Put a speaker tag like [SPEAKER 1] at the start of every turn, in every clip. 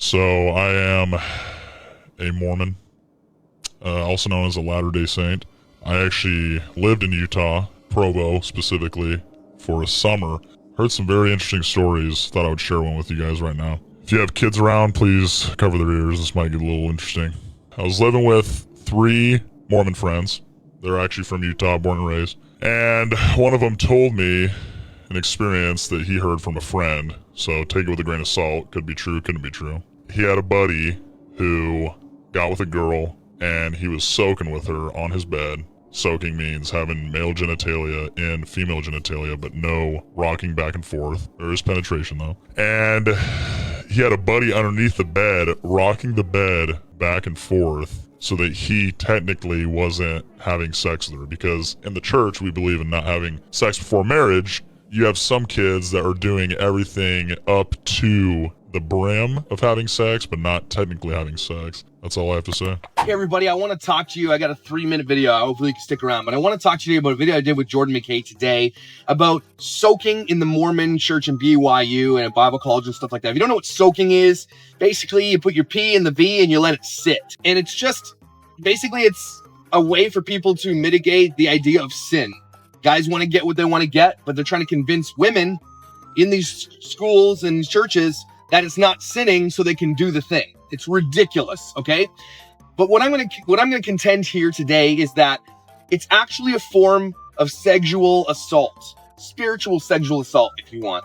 [SPEAKER 1] So I am a Mormon, also known as a Latter-day Saint. I actually lived in Utah, Provo specifically, for a summer. Heard some very interesting stories. Thought I would share one with you guys right now. If you have kids around, please cover their ears. This might get a little interesting. I was living with 3 Mormon friends. They're actually from Utah, born and raised. And one of them told me an experience that he heard from a friend. So take it with a grain of salt. Could be true, couldn't be true. He had a buddy who got with a girl and he was soaking with her on his bed. Soaking means having male genitalia in female genitalia, but no rocking back and forth. There is penetration though. And he had a buddy underneath the bed, rocking the bed back and forth so that he technically wasn't having sex with her. Because in the church, we believe in not having sex before marriage. You have some kids that are doing everything up to the brim of having sex, but not technically having sex. That's all I have to say.
[SPEAKER 2] Hey everybody, I want to talk to you. I got a 3-minute video. Hopefully you can stick around, but I want to talk to you about a video I did with Jordan McKay today about soaking in the Mormon church and BYU and Bible college and stuff like that. If you don't know what soaking is, basically you put your P in the V and you let it sit. And it's just, basically it's a way for people to mitigate the idea of sin. Guys want to get what they want to get, but they're trying to convince women in these schools and churches that it's not sinning so they can do the thing. It's ridiculous, okay? But what I'm going to contend here today is that it's actually a form of sexual assault, spiritual sexual assault, if you want.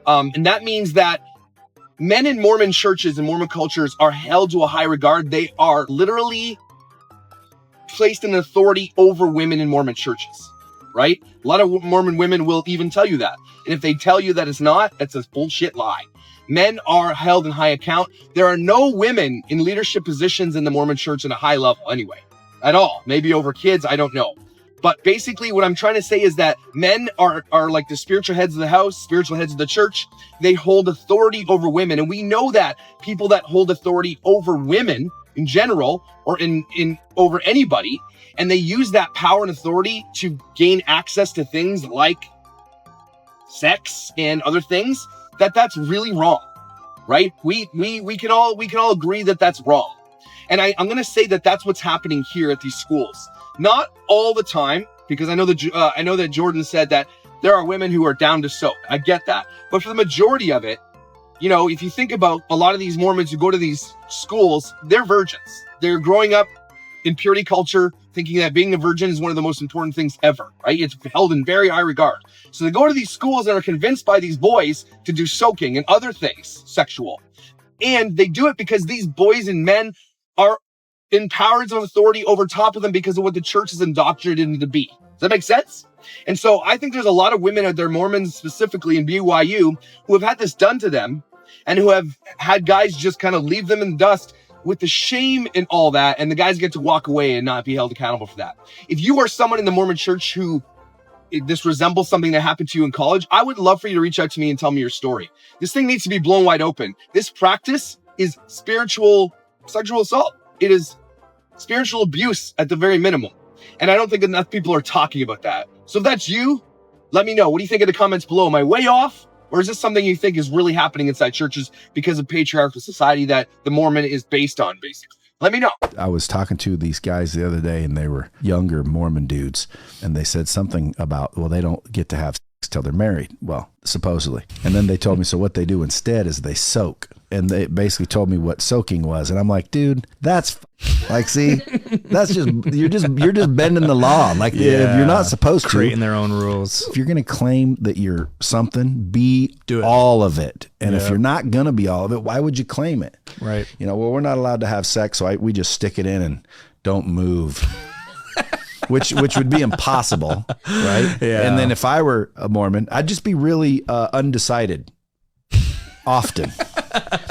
[SPEAKER 2] And that means that men in Mormon churches and Mormon cultures are held to a high regard. They are literally placed in authority over women in Mormon churches, right? A lot of Mormon women will even tell you that. And if they tell you that it's not, that's a bullshit lie. Men are held in high account. There are no women in leadership positions in the Mormon church at a high level anyway, at all. Maybe over kids, I don't know. But basically what I'm trying to say is that men are like the spiritual heads of the house, spiritual heads of the church. They hold authority over women. And we know that people that hold authority over women in general, or in over anybody, and they use that power and authority to gain access to things like sex and other things, that's really wrong, right? We can all agree that that's wrong. And I'm going to say that that's what's happening here at these schools. Not all the time, because I know that Jordan said that there are women who are down to soak. I get that. But for the majority of it, you know, if you think about a lot of these Mormons who go to these schools, they're virgins. They're growing up in purity culture, thinking that being a virgin is one of the most important things ever, right? It's held in very high regard. So they go to these schools and are convinced by these boys to do soaking and other things sexual. And they do it because these boys and men are in powers of authority over top of them because of what the church has indoctrinated them to be. Does that make sense? And so I think there's a lot of women out there, Mormons specifically in BYU, who have had this done to them and who have had guys just kind of leave them in the dust with the shame and all that, and the guys get to walk away and not be held accountable for that. If you are someone in the Mormon church who this resembles something that happened to you in college, I would love for you to reach out to me and tell me your story. This thing needs to be blown wide open. This practice is spiritual sexual assault. It is spiritual abuse at the very minimum. And I don't think enough people are talking about that. So if that's you, let me know. What do you think in the comments below? Am I way off? Or is this something you think is really happening inside churches because of patriarchal society that the Mormon is based on, basically? Let me know.
[SPEAKER 3] I was talking to these guys the other day, and they were younger Mormon dudes, and they said something about, well, they don't get to have sex till they're married. Well, supposedly. And then they told me, so what they do instead is they soak. And they basically told me what soaking was. And I'm like, dude, that's like, see, that's just, you're just bending the law. Like, yeah, if you're not supposed to.
[SPEAKER 4] Creating their own rules.
[SPEAKER 3] If you're going to claim that you're something, be all of it. And if you're not going to be all of it, why would you claim it?
[SPEAKER 4] Right.
[SPEAKER 3] You know, well, we're not allowed to have sex, so we just stick it in and don't move. which would be impossible, right?
[SPEAKER 4] Yeah.
[SPEAKER 3] And then if I were a Mormon, I'd just be really undecided often.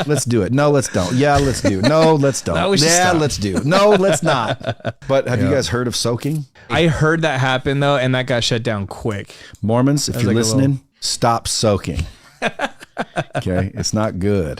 [SPEAKER 3] Let's do it. No, let's don't. Yeah, let's do. No, let's don't. Yeah, let's do. No, let's not. But have you guys heard of soaking?
[SPEAKER 4] I heard that happen though, and that got shut down quick.
[SPEAKER 3] Mormons, if you're listening, stop soaking. Okay, it's not good.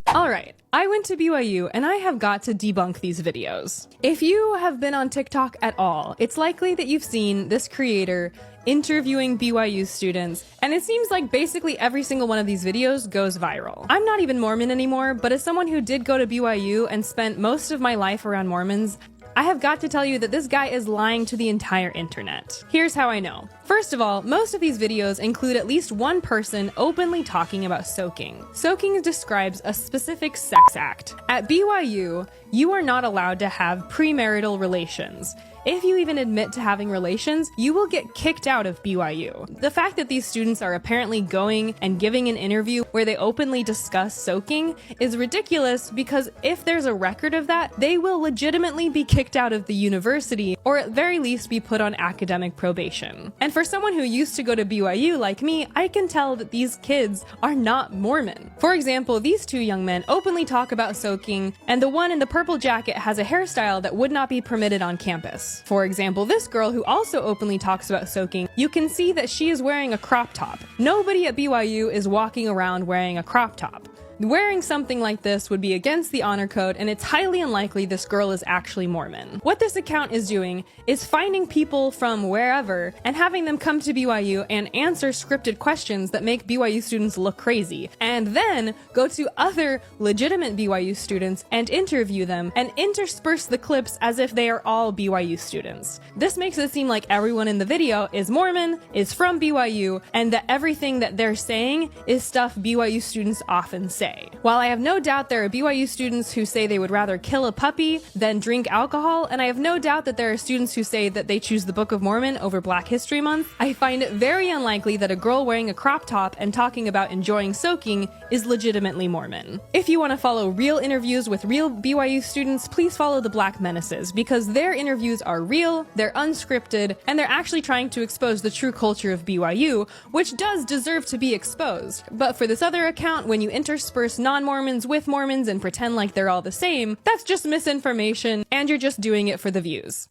[SPEAKER 5] All right. right. I went to BYU and I have got to debunk these videos. If you have been on TikTok at all, it's likely that you've seen this creator interviewing BYU students, and it seems like basically every single one of these videos goes viral. I'm not even Mormon anymore, but as someone who did go to BYU and spent most of my life around Mormons, I have got to tell you that this guy is lying to the entire internet. Here's how I know. First of all, most of these videos include at least one person openly talking about soaking. Soaking describes a specific sex act. At BYU, you are not allowed to have premarital relations. If you even admit to having relations, you will get kicked out of BYU. The fact that these students are apparently going and giving an interview where they openly discuss soaking is ridiculous, because if there's a record of that, they will legitimately be kicked out of the university, or at very least be put on academic probation. And for someone who used to go to BYU like me, I can tell that these kids are not Mormon. For example, these two young men openly talk about soaking, and the one in the purple jacket has a hairstyle that would not be permitted on campus. For example, this girl who also openly talks about soaking, you can see that she is wearing a crop top. Nobody at BYU is walking around wearing a crop top. Wearing something like this would be against the honor code, and it's highly unlikely this girl is actually Mormon. What this account is doing is finding people from wherever and having them come to BYU and answer scripted questions that make BYU students look crazy, and then go to other legitimate BYU students and interview them and intersperse the clips as if they are all BYU students. This makes it seem like everyone in the video is Mormon, is from BYU, and that everything that they're saying is stuff BYU students often say. While I have no doubt there are BYU students who say they would rather kill a puppy than drink alcohol, and I have no doubt that there are students who say that they choose the Book of Mormon over Black History Month, I find it very unlikely that a girl wearing a crop top and talking about enjoying soaking is legitimately Mormon. If you want to follow real interviews with real BYU students, please follow the Black Menaces, because their interviews are real, they're unscripted, and they're actually trying to expose the true culture of BYU, which does deserve to be exposed. But for this other account, when you intersperse non-Mormons with Mormons and pretend like they're all the same, that's just misinformation, and you're just doing it for the views.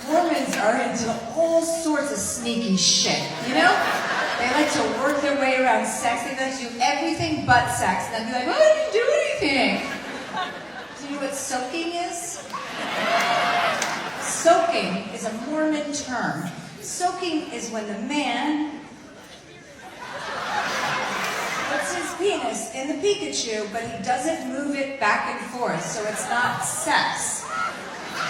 [SPEAKER 6] Mormons are into all sorts of sneaky shit, you know? They like to work their way around sex. They like to do everything but sex. And they'll be like, oh, I didn't do anything. Do you know what soaking is? Soaking is a Mormon term. Soaking is when the man puts his penis in the Pikachu, but he doesn't move it back and forth, so it's not sex.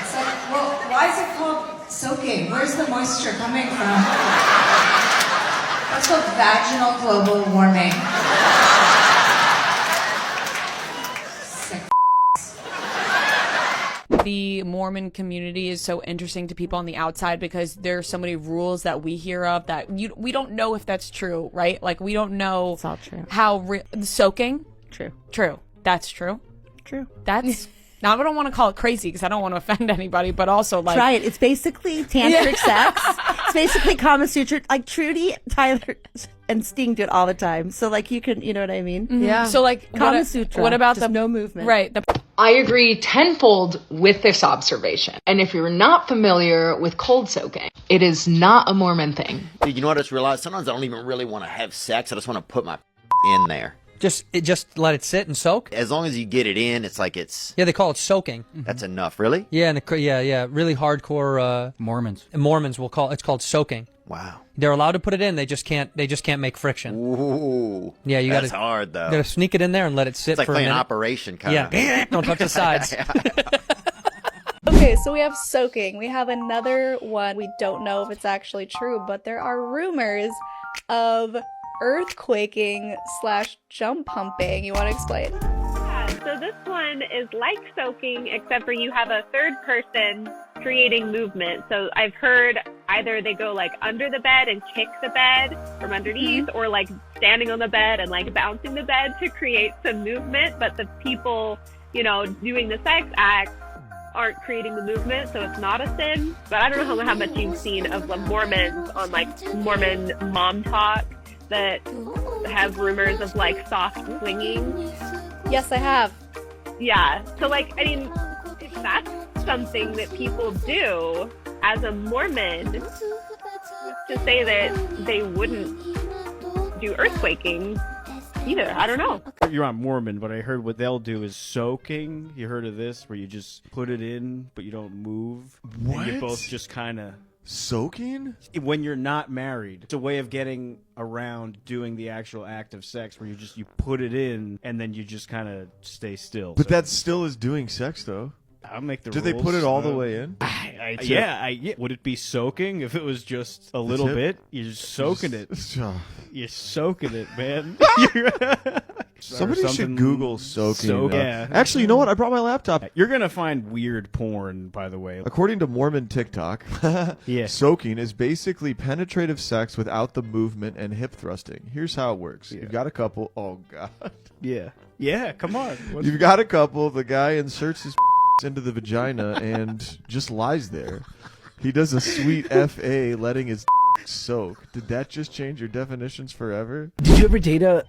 [SPEAKER 6] It's like, well, why is it called soaking? Where's the moisture coming from? That's called vaginal global warming. Sick.
[SPEAKER 7] The Mormon community is so interesting to people on the outside because there's so many rules that we hear of that we don't know if that's true, right? Like, we don't know.
[SPEAKER 8] It's all true.
[SPEAKER 7] How soaking? True. That's true. That's now, I don't want to call it crazy because I don't want to offend anybody, but also, like,
[SPEAKER 8] try it. It's basically tantric sex. It's basically Kama Sutra. Like, Trudy, Tyler, and Sting do it all the time. So, like, you can, you know what I mean?
[SPEAKER 7] Mm-hmm. Yeah. So, like,
[SPEAKER 8] Kama Sutra.
[SPEAKER 7] What about
[SPEAKER 8] just no movement?
[SPEAKER 7] Right.
[SPEAKER 9] I agree tenfold with this observation. And if you're not familiar with cold soaking, it is not a Mormon thing.
[SPEAKER 10] You know what I just realized? Sometimes I don't even really want to have sex. I just want to put my in there.
[SPEAKER 11] Just let it sit and soak.
[SPEAKER 10] As long as you get it in, it's like it's.
[SPEAKER 11] Yeah, they call it soaking.
[SPEAKER 10] That's enough, really.
[SPEAKER 11] Yeah, and really hardcore Mormons will call it's called soaking.
[SPEAKER 10] Wow.
[SPEAKER 11] They're allowed to put it in. They just can't make friction.
[SPEAKER 10] Ooh.
[SPEAKER 11] Yeah, you
[SPEAKER 10] that's hard though.
[SPEAKER 11] You gotta sneak it in there and let it sit
[SPEAKER 10] it's like
[SPEAKER 11] for a
[SPEAKER 10] playing
[SPEAKER 11] minute.
[SPEAKER 10] Operation kind of.
[SPEAKER 11] Yeah. Don't touch the sides.
[SPEAKER 12] Okay, so we have soaking. We have another one. We don't know if it's actually true, but there are rumors of earthquaking / jump pumping. You want to explain?
[SPEAKER 13] Yeah, so this one is like soaking, except for you have a third person creating movement. So I've heard either they go like under the bed and kick the bed from underneath, or like standing on the bed and like bouncing the bed to create some movement. But the people, doing the sex act aren't creating the movement, so it's not a sin. But I don't know how much you've seen of the Mormons on like Mormon mom talk that have rumors of like soft swinging.
[SPEAKER 12] Yes, I have.
[SPEAKER 13] Yeah. So, like, I mean, if that's something that people do as a Mormon, to say that they wouldn't do earthquaking either, I don't know.
[SPEAKER 14] You're not Mormon, but I heard what they'll do is soaking. You heard of this, where you just put it in, but you don't move.
[SPEAKER 15] What?
[SPEAKER 14] And you both just kind of...
[SPEAKER 15] Soaking?
[SPEAKER 14] When you're not married. It's a way of getting around doing the actual act of sex, where you put it in, and then you just kind of stay still.
[SPEAKER 15] But that still is doing sex, though.
[SPEAKER 14] I'll make the
[SPEAKER 15] Did
[SPEAKER 14] rules.
[SPEAKER 15] they put it all the way in?
[SPEAKER 14] Yeah. Would it be soaking if it was just a little bit? You're just soaking it. You're soaking it, man.
[SPEAKER 15] Somebody should Google soaking.
[SPEAKER 14] Yeah.
[SPEAKER 15] Actually, you know what? I brought my laptop.
[SPEAKER 14] You're going to find weird porn, by the way.
[SPEAKER 15] According to Mormon TikTok,
[SPEAKER 14] yeah.
[SPEAKER 15] Soaking is basically penetrative sex without the movement and hip thrusting. Here's how it works.
[SPEAKER 14] Yeah.
[SPEAKER 15] You've got a couple. Oh, God.
[SPEAKER 14] Yeah. Yeah, come on.
[SPEAKER 15] You've got a couple. The guy inserts his into the vagina and just lies there. He does a sweet FA letting his soak. Did that just change your definitions forever?
[SPEAKER 16] Did you ever date a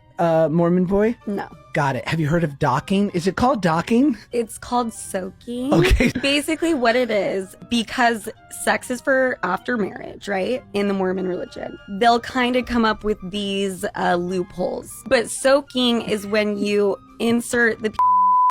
[SPEAKER 16] Mormon boy?
[SPEAKER 17] No.
[SPEAKER 16] Got it. Have you heard of docking? Is it called docking?
[SPEAKER 17] It's called soaking.
[SPEAKER 16] Okay.
[SPEAKER 17] Basically what it is, because sex is for after marriage, right? In the Mormon religion. They'll kind of come up with these loopholes. But soaking is when you insert the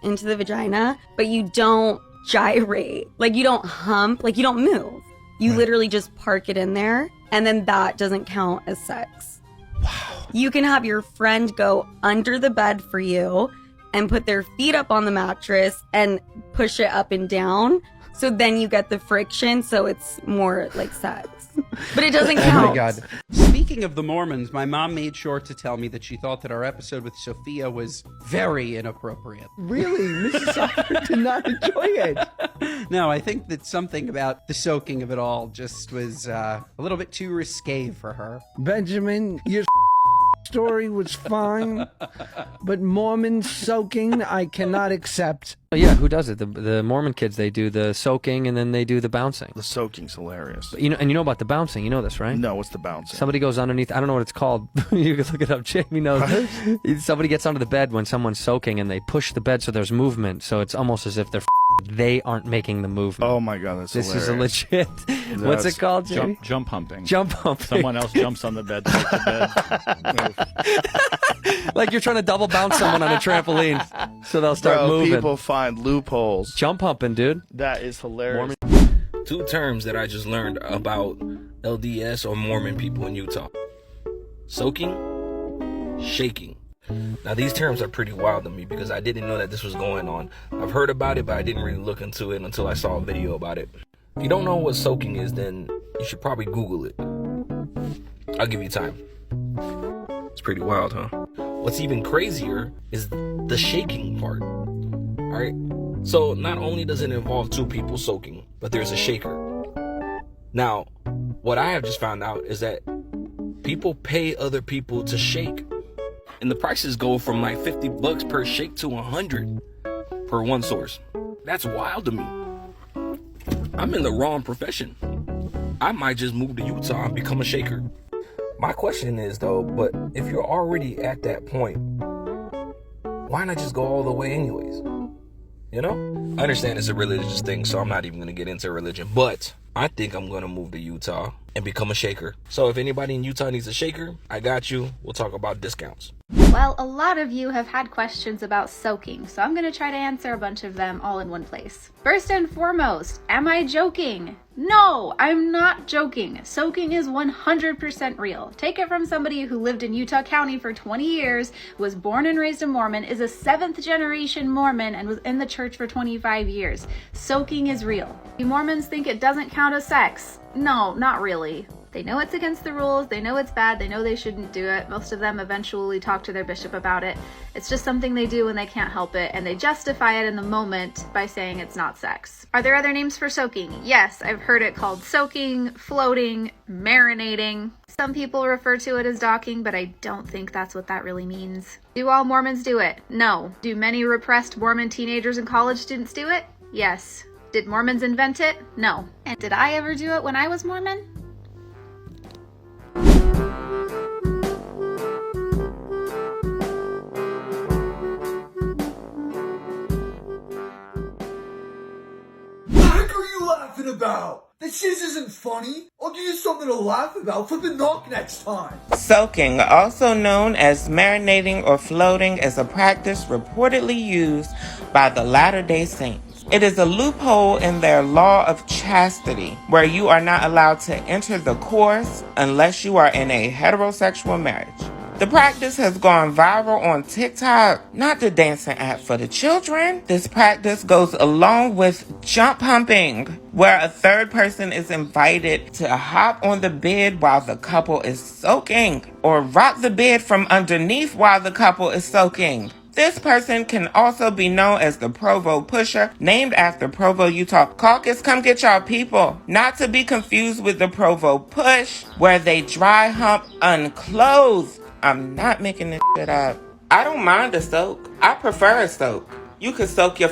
[SPEAKER 17] into the vagina, but you don't gyrate. Like, you don't hump. Like, you don't move. You literally just park it in there, and then that doesn't count as sex. Wow. You can have your friend go under the bed for you and put their feet up on the mattress and push it up and down. So then you get the friction, so it's more like sex. But it doesn't count.
[SPEAKER 18] Oh my God. Speaking of the Mormons, my mom made sure to tell me that she thought that our episode with Sophia was very inappropriate.
[SPEAKER 16] Really? Mrs. Software did not enjoy it.
[SPEAKER 18] No, I think that something about the soaking of it all just was a little bit too risque for her.
[SPEAKER 16] Benjamin, your story was fine, but Mormon soaking I cannot accept.
[SPEAKER 11] Oh, yeah, who does it? The Mormon kids, they do the soaking and then they do the bouncing.
[SPEAKER 19] The soaking's hilarious.
[SPEAKER 11] But you know about the bouncing. You know this, right?
[SPEAKER 19] No, what's the bouncing?
[SPEAKER 11] Somebody goes underneath. I don't know what it's called. You can look it up. Jamie knows. Somebody gets under the bed when someone's soaking and they push the bed so there's movement. So it's almost as if they aren't making the movement.
[SPEAKER 19] Oh my God, that's
[SPEAKER 11] this
[SPEAKER 19] hilarious.
[SPEAKER 11] is a legit. What's it called, Jamie?
[SPEAKER 14] Jump humping.
[SPEAKER 11] Jump humping.
[SPEAKER 14] Someone else jumps on the bed to make the bed.
[SPEAKER 11] Like you're trying to double bounce someone on a trampoline, so they'll start moving.
[SPEAKER 19] People find loopholes.
[SPEAKER 11] Jump humping, dude.
[SPEAKER 19] That is hilarious.
[SPEAKER 20] Two terms that I just learned about LDS or Mormon people in Utah: soaking, shaking. Now these terms are pretty wild to me because I didn't know that this was going on. I've heard about it, but I didn't really look into it until I saw a video about it. If you don't know what soaking is, then you should probably Google it. I'll give you time. It's pretty wild, huh? What's even crazier is the shaking part. Alright? So not only does it involve two people soaking, but there's a shaker. Now, what I have just found out is that people pay other people to shake. And the prices go from like $50 per shake to $100 per one source. That's wild to me. I'm in the wrong profession. I might just move to Utah and become a shaker. My question is though, but if you're already at that point, why not just go all the way anyways? You know? I understand it's a religious thing, so I'm not even gonna get into religion, but I think I'm gonna move to Utah and become a shaker. So if anybody in Utah needs a shaker, I got you. We'll talk about discounts.
[SPEAKER 21] Well, a lot of you have had questions about soaking, so I'm going to try to answer a bunch of them all in one place. First and foremost, am I joking? No, I'm not joking. Soaking is 100% real. Take it from somebody who lived in Utah County for 20 years, was born and raised a Mormon, is a 7th generation Mormon, and was in the church for 25 years. Soaking is real. You Mormons think it doesn't count as sex? No, not really. They know it's against the rules, they know it's bad, they know they shouldn't do it. Most of them eventually talk to their bishop about it. It's just something they do when they can't help it, and they justify it in the moment by saying it's not sex. Are there other names for soaking? Yes, I've heard it called soaking, floating, marinating. Some people refer to it as docking, but I don't think that's what that really means. Do all Mormons do it? No. Do many repressed Mormon teenagers and college students do it? Yes. Did Mormons invent it? No. And did I ever do it when I was Mormon?
[SPEAKER 1] This isn't funny. I'll give you something to laugh about. Flip the knock next time.
[SPEAKER 22] Soaking, also known as marinating or floating, is a practice reportedly used by the Latter-day Saints. It is a loophole in their law of chastity, where you are not allowed to enter the course unless you are in a heterosexual marriage. The practice has gone viral on TikTok, not the dancing app for the children. This practice goes along with jump humping, where a third person is invited to hop on the bed while the couple is soaking, or rock the bed from underneath while the couple is soaking. This person can also be known as the Provo Pusher, named after Provo, Utah. Caucus, come get y'all people. Not to be confused with the Provo Push, where they dry hump unclothed. I'm not making this shit up. I don't mind a soak. I prefer a soak. You can soak your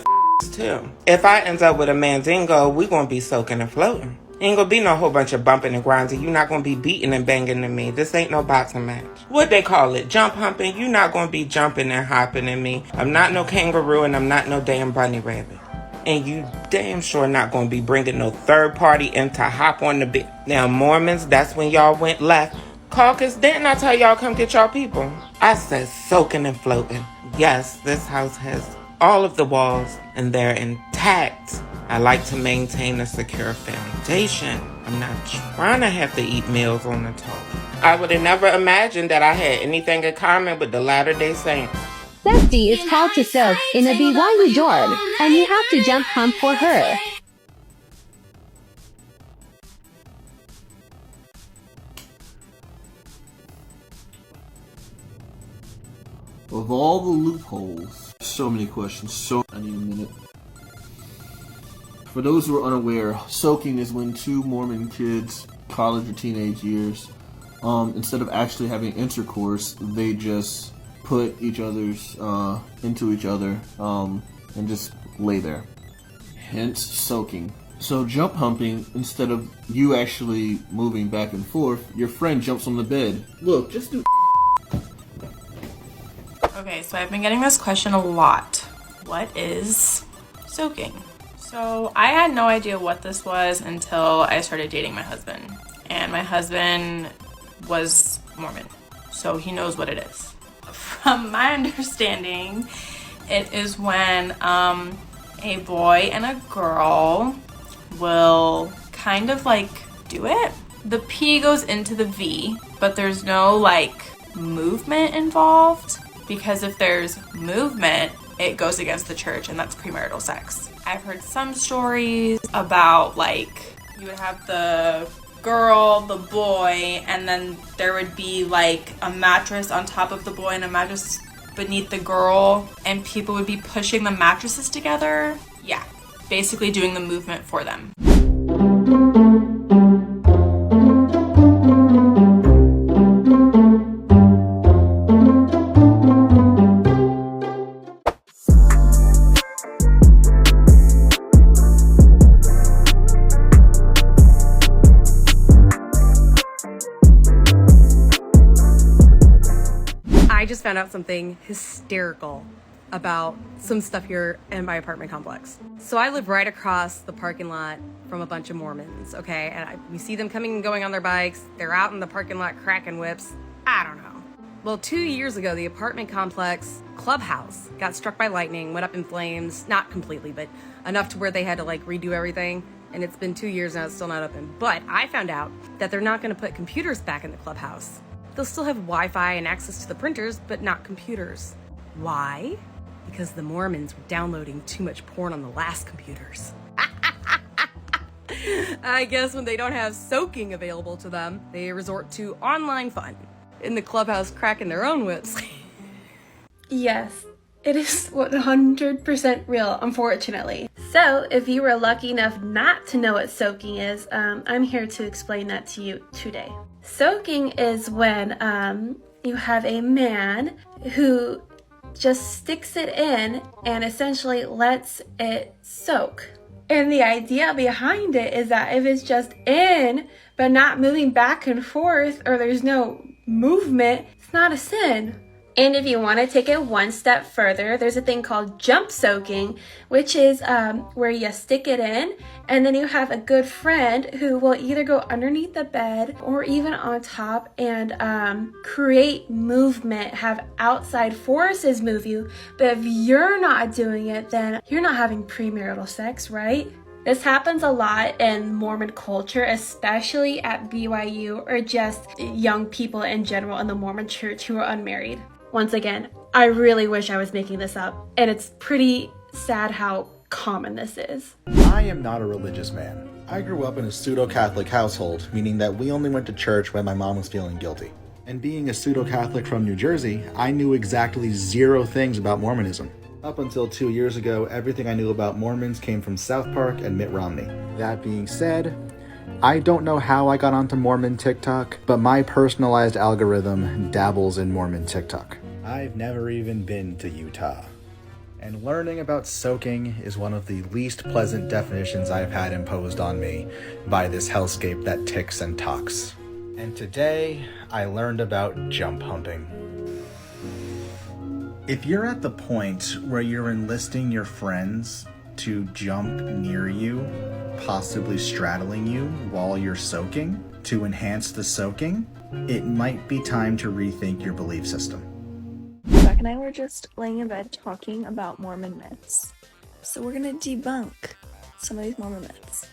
[SPEAKER 22] too. If I end up with a mandingo, we gonna be soaking and floating. Ain't gonna be no whole bunch of bumping and grinding. You not gonna be beating and banging to me. This ain't no boxing match. What they call it? Jump humping? You not gonna be jumping and hopping in me. I'm not no kangaroo and I'm not no damn bunny rabbit. And you damn sure not gonna be bringing no third party in to hop on the bed. Now Mormons, that's when y'all went left. Caucus, didn't I tell y'all come get y'all people? I said soaking and floating. Yes, this house has all of the walls and they're intact. I like to maintain a secure foundation. I'm not trying to have to eat meals on the toilet. I would have never imagined that I had anything in common with the Latter-day Saints.
[SPEAKER 23] Lefty is called to soak in a BYU dorm, and you have to jump hump for her.
[SPEAKER 24] Of all the loopholes, so many questions, I need a minute. For those who are unaware, soaking is when two Mormon kids, college or teenage years, instead of actually having intercourse, they just put each other's into each other and just lay there. Hence soaking. So jump humping, instead of you actually moving back and forth, your friend jumps on the bed. Look, just do.
[SPEAKER 25] Okay, so I've been getting this question a lot. What is soaking? So I had no idea what this was until I started dating my husband. And my husband was Mormon, so he knows what it is. From my understanding, it is when a boy and a girl will kind of like do it. The P goes into the V, but there's no like movement involved. Because if there's movement, it goes against the church, and that's premarital sex. I've heard some stories about like you would have the girl, the boy, and then there would be like a mattress on top of the boy and a mattress beneath the girl, and people would be pushing the mattresses together. Yeah, basically doing the movement for them.
[SPEAKER 26] I just found out something hysterical about some stuff here in my apartment complex. So I live right across the parking lot from a bunch of Mormons, okay? And we see them coming and going on their bikes. They're out in the parking lot cracking whips. I don't know. Well, 2 years ago, the apartment complex clubhouse got struck by lightning, went up in flames, not completely, but enough to where they had to like redo everything. And it's been 2 years now, it's still not open. But I found out that they're not gonna put computers back in the clubhouse. They'll still have Wi-Fi and access to the printers, but not computers. Why? Because the Mormons were downloading too much porn on the last computers. I guess when they don't have soaking available to them, they resort to online fun. In the clubhouse cracking their own whips.
[SPEAKER 12] Yes, it is 100% real, unfortunately. So, if you were lucky enough not to know what soaking is, I'm here to explain that to you today. Soaking is when you have a man who just sticks it in and essentially lets it soak. And the idea behind it is that if it's just in, but not moving back and forth, or there's no movement, it's not a sin.
[SPEAKER 2] And if you want to take it one step further, there's a thing called jump soaking, which is where you stick it in and then you have a good friend who will either go underneath the bed or even on top and create movement, have outside forces move you. But if you're not doing it, then you're not having premarital sex, right? This happens a lot in Mormon culture, especially at BYU or just young people in general in the Mormon church who are unmarried. Once again, I really wish I was making this up, and it's pretty sad how common this is.
[SPEAKER 3] I am not a religious man. I grew up in a pseudo-Catholic household, meaning that we only went to church when my mom was feeling guilty. And being a pseudo-Catholic from New Jersey, I knew exactly 0 things about Mormonism. Up until 2 years ago, everything I knew about Mormons came from South Park and Mitt Romney. That being said, I don't know how I got onto Mormon TikTok, but my personalized algorithm dabbles in Mormon TikTok. I've never even been to Utah. And learning about soaking is one of the least pleasant definitions I've had imposed on me by this hellscape that ticks and talks. And today, I learned about jump humping. If you're at the point where you're enlisting your friends to jump near you, possibly straddling you while you're soaking, to enhance the soaking, it might be time to rethink your belief system.
[SPEAKER 4] Zach and I were just laying in bed talking about Mormon myths. So we're gonna debunk some of these Mormon myths.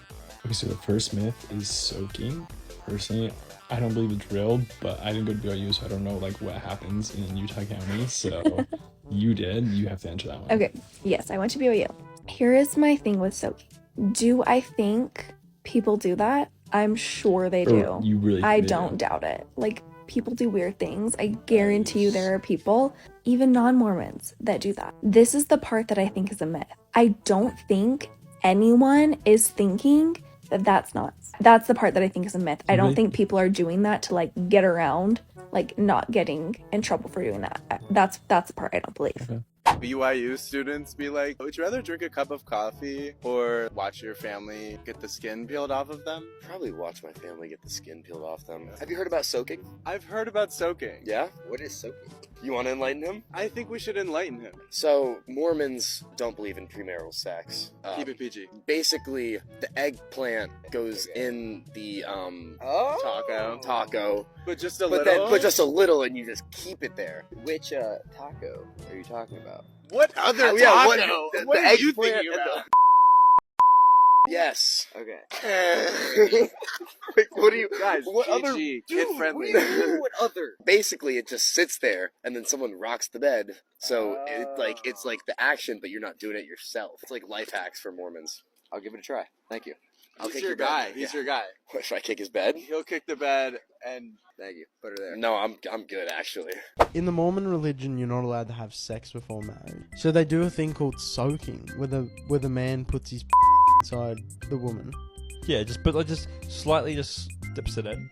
[SPEAKER 5] Okay, so the first myth is soaking. Personally, I don't believe it's real, but I didn't go to BYU, so I don't know like what happens in Utah County. So you did. You have to answer that one.
[SPEAKER 4] Okay, yes, I went to BYU. Here is my thing with soaking. Do I think people do that? I'm sure they do.
[SPEAKER 5] You really
[SPEAKER 4] I
[SPEAKER 5] do.
[SPEAKER 4] don't doubt it. Like, people do weird things. I guarantee you there are people, even non-Mormons, that do that. This is the part that I think is a myth. I don't think anyone is thinking that that's nuts. That's the part that I think is a myth. I don't think people are doing that to like get around, like not getting in trouble for doing that. That's the part I don't believe.
[SPEAKER 5] Okay.
[SPEAKER 6] BYU students be like, would you rather drink a cup of coffee or watch your family get the skin peeled off of them?
[SPEAKER 8] Probably watch my family get the skin peeled off them. Have you heard about soaking?
[SPEAKER 6] I've heard about soaking.
[SPEAKER 8] Yeah? What is soaking? You want to enlighten him?
[SPEAKER 6] I think we should enlighten him.
[SPEAKER 8] So, Mormons don't believe in premarital sex.
[SPEAKER 6] Keep it PG.
[SPEAKER 8] Basically, the eggplant goes in the, taco.
[SPEAKER 6] But just a little?
[SPEAKER 8] But just a little, and you just keep it there. Which, taco are you talking about?
[SPEAKER 6] What other taco?
[SPEAKER 8] Yeah,
[SPEAKER 6] what are you
[SPEAKER 8] eggplant
[SPEAKER 6] thinking about?
[SPEAKER 8] Yes.
[SPEAKER 6] Okay.
[SPEAKER 8] Wait, what do you...
[SPEAKER 6] Guys,
[SPEAKER 8] what
[SPEAKER 6] PG,
[SPEAKER 8] other...
[SPEAKER 6] kid-friendly.
[SPEAKER 8] What other... Basically, it just sits there, and then someone rocks the bed. So, it's like the action, but you're not doing it yourself. It's like life hacks for Mormons. I'll give it a try. Thank you.
[SPEAKER 6] He's your guy. He's your guy.
[SPEAKER 8] What, should I kick his bed?
[SPEAKER 6] He'll kick the bed, and...
[SPEAKER 8] Thank you. Put her there. No, I'm good, actually.
[SPEAKER 27] In the Mormon religion, you're not allowed to have sex before marriage. So they do a thing called soaking, where the man puts his inside the woman.
[SPEAKER 11] Yeah, just slightly dips it in.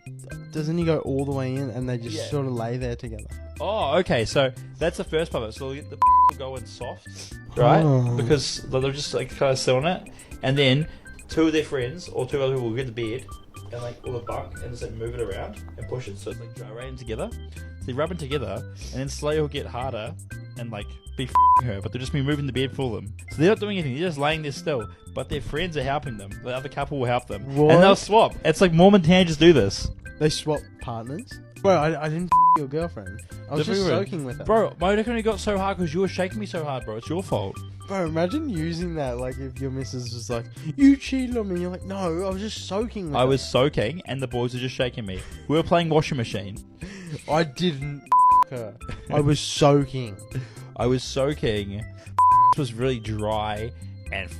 [SPEAKER 27] Doesn't he go all the way in and they just sort of lay there together?
[SPEAKER 11] Oh, okay. So that's the first part of it. So the will go in soft, right?
[SPEAKER 27] Oh.
[SPEAKER 11] Because they'll just like kind of sit on it, and then 2 of their friends or 2 other people will get the bed and like all the buck and just like move it around and push it so it's like gyrating together. So they rub it together, and then slowly it'll get harder and like be her, but they'll just be moving the bed for them. So they're not doing anything, they're just laying there still, but their friends are helping them. The other couple will help them.
[SPEAKER 27] What?
[SPEAKER 11] And they'll swap. It's like Mormon teenagers do this.
[SPEAKER 27] They swap partners? Bro, I didn't your girlfriend. I was just soaking with her.
[SPEAKER 11] Bro, my dick only got so hard because you were shaking me so hard, bro. It's your fault.
[SPEAKER 27] Bro, imagine using that, like, if your missus was like, you cheated on me, and you're like, no, I was just soaking with
[SPEAKER 11] I
[SPEAKER 27] her.
[SPEAKER 11] was soaking, and the boys were just shaking me. We were playing washing machine.
[SPEAKER 27] I didn't her. I was soaking.
[SPEAKER 11] I was soaking. It was really dry and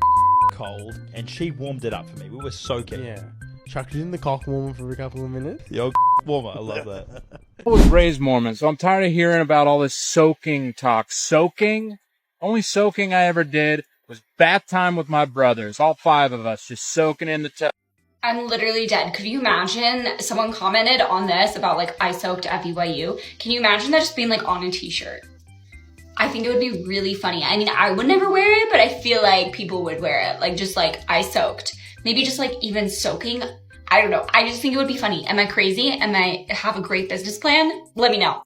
[SPEAKER 11] cold, and she warmed it up for me. We were soaking.
[SPEAKER 27] Yeah. Chucked it in the cock warmer for a couple of minutes.
[SPEAKER 11] The old warmer, I love that.
[SPEAKER 28] I was raised Mormon, so I'm tired of hearing about all this soaking talk. Soaking? Only soaking I ever did was bath time with my brothers, all 5 of us, just soaking in the tub.
[SPEAKER 29] I'm literally dead. Could you imagine someone commented on this about like I soaked at BYU? Can you imagine that just being like on a t-shirt? I think it would be really funny. I mean, I would never wear it, but I feel like people would wear it. Like just like I soaked. Maybe just like even soaking. I don't know. I just think it would be funny. Am I crazy? Am I have a great business plan? Let me know.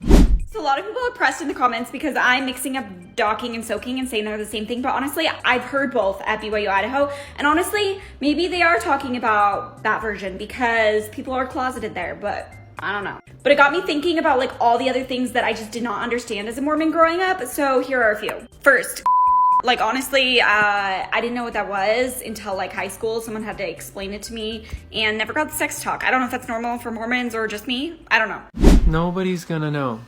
[SPEAKER 30] So
[SPEAKER 7] So a lot of people are pressed in the comments because I'm mixing up docking and soaking and saying they're the same thing, but honestly, I've heard both at BYU Idaho, and honestly, maybe they are talking about that version because people are closeted there, but I don't know. But it got me thinking about like all the other things that I just did not understand as a Mormon growing up, so here are a few. First, like honestly, I didn't know what that was until like high school. Someone had to explain it to me and never got the sex talk. I don't know if that's normal for Mormons or just me. I don't know.
[SPEAKER 9] Nobody's gonna know.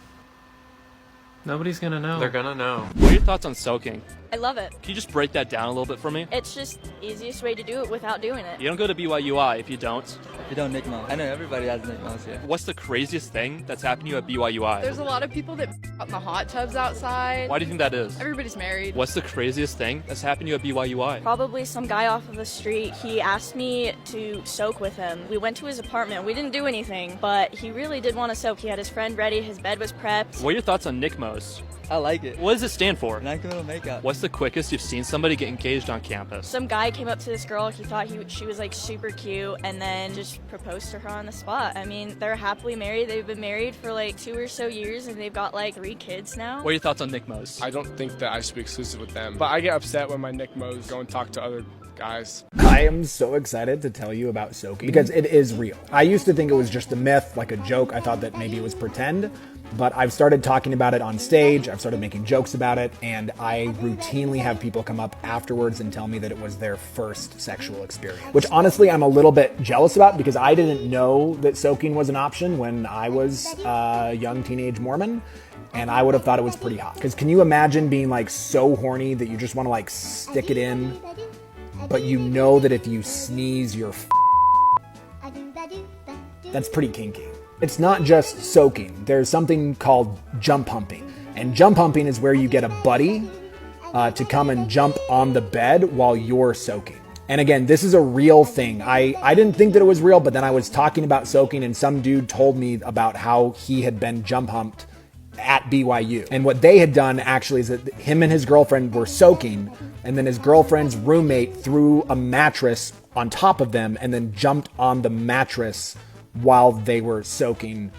[SPEAKER 9] Nobody's gonna know.
[SPEAKER 10] They're gonna know. What are your thoughts on soaking?
[SPEAKER 13] I love it.
[SPEAKER 10] Can you just break that down a little bit for me?
[SPEAKER 13] It's just easiest way to do it without doing it.
[SPEAKER 10] You don't go to BYUI if you don't.
[SPEAKER 14] You don't nick mouth. I know everybody has nick mouths here.
[SPEAKER 10] What's the craziest thing that's happened to you at BYUI?
[SPEAKER 15] There's a lot of people that out in the hot tubs outside.
[SPEAKER 10] Why do you think that is?
[SPEAKER 15] Everybody's married.
[SPEAKER 10] What's the craziest thing that's happened to you at BYUI?
[SPEAKER 13] Probably some guy off of the street. He asked me to soak with him. We went to his apartment. We didn't do anything, but he really did want to soak. He had his friend ready. His bed was prepped.
[SPEAKER 10] What are your thoughts on NICMOS?
[SPEAKER 14] I like it.
[SPEAKER 10] What does it stand for?
[SPEAKER 14] Non-committal makeout.
[SPEAKER 10] What's the quickest you've seen somebody get engaged on campus?
[SPEAKER 13] Some guy came up to this girl. He thought she was like super cute and then just proposed to her on the spot. I mean, they're happily married. They've been married for like 2 or so years and they've got like 3 kids now.
[SPEAKER 10] What are your thoughts on NICMOS?
[SPEAKER 16] I don't think that I should be exclusive with them, but I get upset when my NICMOs go and talk to other guys.
[SPEAKER 17] I am so excited to tell you about soaking because it is real. I used to think it was just a myth, like a joke. I thought that maybe it was pretend, but I've started talking about it on stage. I've started making jokes about it, and I routinely have people come up afterwards and tell me that it was their first sexual experience, which honestly I'm a little bit jealous about because I didn't know that soaking was an option when I was a young teenage Mormon. And I would have thought it was pretty hot. Because can you imagine being like so horny that you just want to like stick it in, but you know that if you sneeze, you're that's pretty kinky. It's not just soaking. There's something called jump humping. And jump humping is where you get a buddy to come and jump on the bed while you're soaking. And again, this is a real thing. I didn't think that it was real, but then I was talking about soaking and some dude told me about how he had been jump humped at BYU. And what they had done actually is that him and his girlfriend were soaking, and then his girlfriend's roommate threw a mattress on top of them and then jumped on the mattress while they were soaking.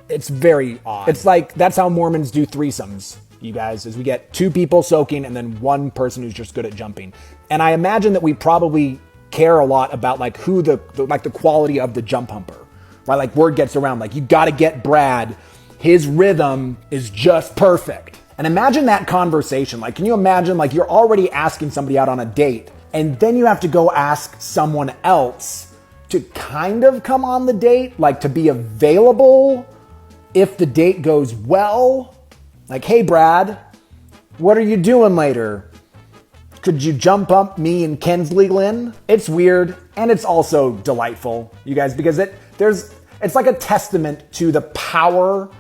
[SPEAKER 17] It's very odd. It's like, that's how Mormons do threesomes, you guys, is we get 2 people soaking and then 1 person who's just good at jumping. And I imagine that we probably care a lot about like who the quality of the jump humper, right? Like word gets around, like you gotta get Brad. His rhythm is just perfect. And imagine that conversation. Like, can you imagine like you're already asking somebody out on a date and then you have to go ask someone else to kind of come on the date, like to be available if the date goes well. Like, hey, Brad, what are you doing later? Could you jump up me and Kensley Lynn? It's weird and it's also delightful, you guys, because it's like a testament to the power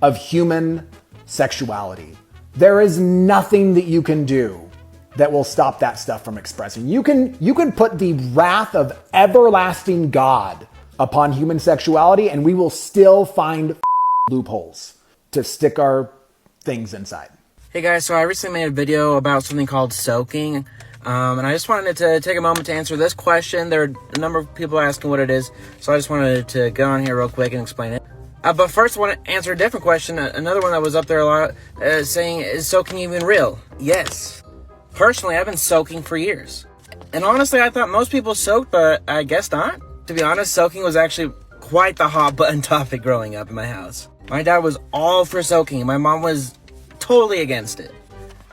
[SPEAKER 17] of human sexuality. There is nothing that you can do that will stop that stuff from expressing. You can put the wrath of everlasting God upon human sexuality and we will still find loopholes to stick our things inside.
[SPEAKER 18] Hey guys, so I recently made a video about something called soaking. And I just wanted to take a moment to answer this question. There are a number of people asking what it is, so I just wanted to get on here real quick and explain it. But first I want to answer a different question, another one that was up there a lot, saying, is soaking even real? Yes. Personally, I've been soaking for years. And honestly, I thought most people soaked, but I guess not. To be honest, soaking was actually quite the hot button topic growing up in my house. My dad was all for soaking. My mom was totally against it.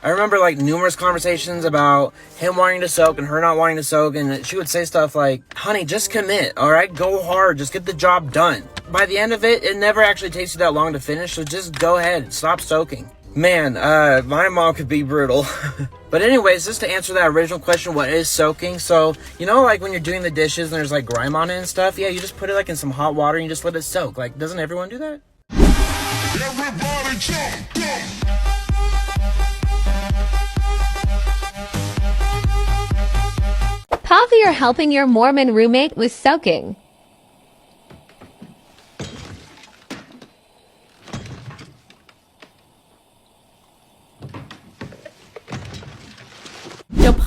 [SPEAKER 18] I remember like numerous conversations about him wanting to soak and her not wanting to soak, and she would say stuff like, honey, just commit, all right? Go hard, just get the job done. By the end of it, it never actually takes you that long to finish, so just go ahead, stop soaking. Man, my mom could be brutal. But anyways, just to answer that original question, what is soaking? So, you know, like when you're doing the dishes and there's like grime on it and stuff, yeah, you just put it like in some hot water and you just let it soak. Like, doesn't everyone do that?
[SPEAKER 30] Everybody jump, jump.
[SPEAKER 23] Coffee or helping your Mormon roommate with soaking.
[SPEAKER 31] Jump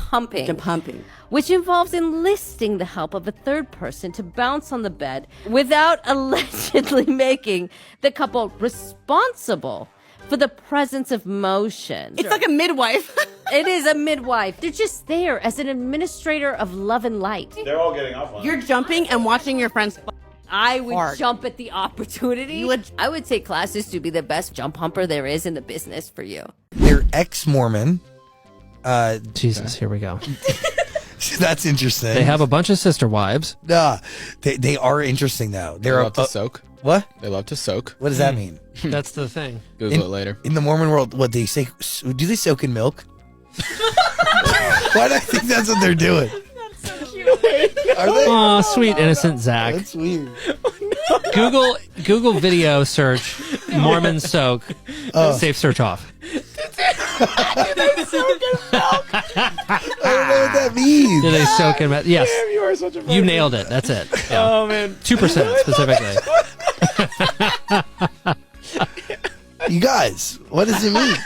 [SPEAKER 31] humping, which involves enlisting the help of a third person to bounce on the bed without allegedly making the couple responsible for the presence of motion.
[SPEAKER 1] It's like a midwife.
[SPEAKER 31] It is a midwife. They're just there as an administrator of love and light.
[SPEAKER 11] They're all getting off on it.
[SPEAKER 1] You're jumping and watching your friends.
[SPEAKER 31] I would
[SPEAKER 1] hard.
[SPEAKER 31] jump at the opportunity. I would take classes to be the best jump humper there is in the business for you.
[SPEAKER 2] They're ex-Mormon.
[SPEAKER 3] Jesus, here we go.
[SPEAKER 2] That's interesting.
[SPEAKER 3] They have a bunch of sister wives.
[SPEAKER 2] Nah, they are interesting though.
[SPEAKER 5] They love to soak.
[SPEAKER 2] What?
[SPEAKER 5] They love to soak.
[SPEAKER 2] What does that mean?
[SPEAKER 3] That's the thing.
[SPEAKER 5] Google it later.
[SPEAKER 2] In the Mormon world, what they say? Do they soak in milk? Why do I think that's what they're doing? Are they?
[SPEAKER 3] Aw, sweet innocent Zach.
[SPEAKER 2] That's weird.
[SPEAKER 3] Google video search Mormon soak. Safe search off.
[SPEAKER 2] I don't know what that means.
[SPEAKER 3] Do they soak in? Yes.
[SPEAKER 11] Damn, you are such a
[SPEAKER 3] You nailed it. That's it. Yeah.
[SPEAKER 11] Oh man,
[SPEAKER 3] 2% specifically.
[SPEAKER 2] You guys, what does it mean?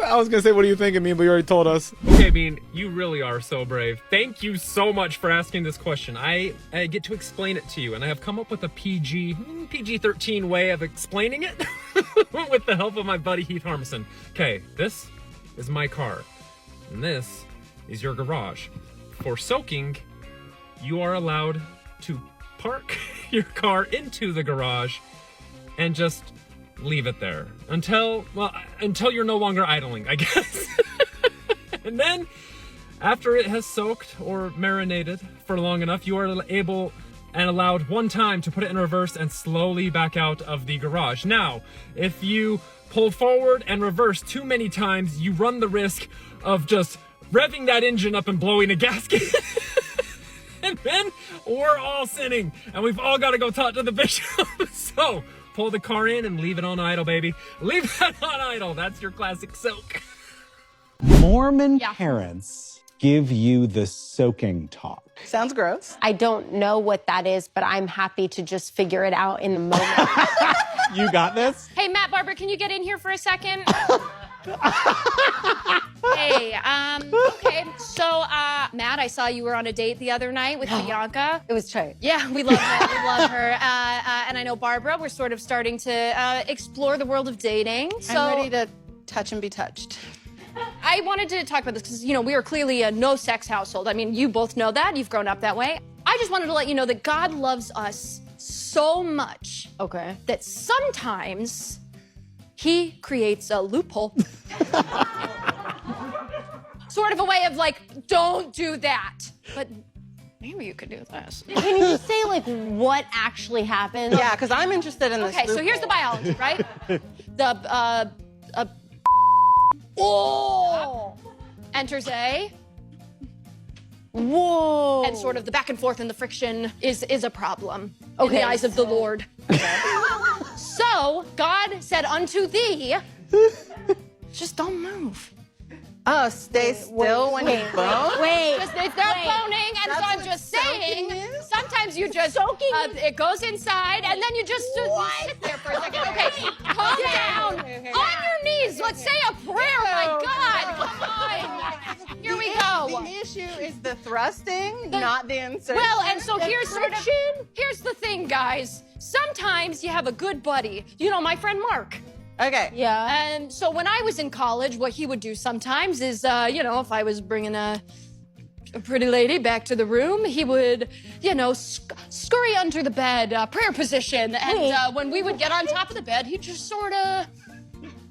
[SPEAKER 16] I was gonna say, what do you think of me? But you already told us.
[SPEAKER 12] Okay, Bean, you really are so brave. Thank you so much for asking this question. I get to explain it to you, and I have come up with a PG-13 way of explaining it with the help of my buddy Heath Harmison. Okay, this is my car, and this is your garage. For soaking, you are allowed to park your car into the garage and just leave it there until you're no longer idling, I guess. And then after it has soaked or marinated for long enough, you are able and allowed one time to put it in reverse and slowly back out of the garage. Now, if you pull forward and reverse too many times, you run the risk of just revving that engine up and blowing a gasket. And then we're all sinning, and we've all got to go talk to the bishop. So pull the car in and leave it on idle, baby. Leave that on idle. That's your classic soak.
[SPEAKER 19] Mormon parents give you the soaking talk.
[SPEAKER 1] Sounds gross.
[SPEAKER 20] I don't know what that is, but I'm happy to just figure it out in the moment.
[SPEAKER 19] You got this?
[SPEAKER 21] Hey, Matt Barber, can you get in here for a second? Hey, okay. So, Matt, I saw you were on a date the other night with Bianca.
[SPEAKER 20] It was Trey.
[SPEAKER 21] Yeah, we love her. We love her. And I know Barbara, we're sort of starting to explore the world of dating. So
[SPEAKER 1] I'm ready to touch and be touched.
[SPEAKER 21] I wanted to talk about this because, you know, we are clearly a no-sex household. I mean, you both know that. You've grown up that way. I just wanted to let you know that God loves us so much.
[SPEAKER 20] Okay.
[SPEAKER 21] That sometimes he creates a loophole. Sort of a way of like, don't do that. But maybe you could do this.
[SPEAKER 20] Can you just say, like, what actually happened?
[SPEAKER 1] Yeah, because I'm interested in this.
[SPEAKER 21] Okay, so here's the biology, right? Enters A.
[SPEAKER 20] Whoa.
[SPEAKER 21] And sort of the back and forth and the friction is a problem in
[SPEAKER 20] Okay,
[SPEAKER 21] the eyes of the Lord. So God said unto thee, just don't move.
[SPEAKER 1] Oh, stay still when you bone?
[SPEAKER 20] Wait.
[SPEAKER 21] It's not boning, and so I'm just saying, sometimes you just, it goes inside, and then you just sit there for a second. Okay, calm down. On your knees, let's say a prayer, my God. Come on. Here we go.
[SPEAKER 1] The issue is the thrusting, not the insertion.
[SPEAKER 21] Well, and so here's here's the thing, guys. Sometimes you have a good buddy. You know, my friend Mark.
[SPEAKER 1] Okay.
[SPEAKER 20] Yeah.
[SPEAKER 21] And so when I was in college, what he would do sometimes is, you know, if I was bringing a pretty lady back to the room, he would, you know, scurry under the bed, prayer position. And when we would get on top of the bed, he'd just sort of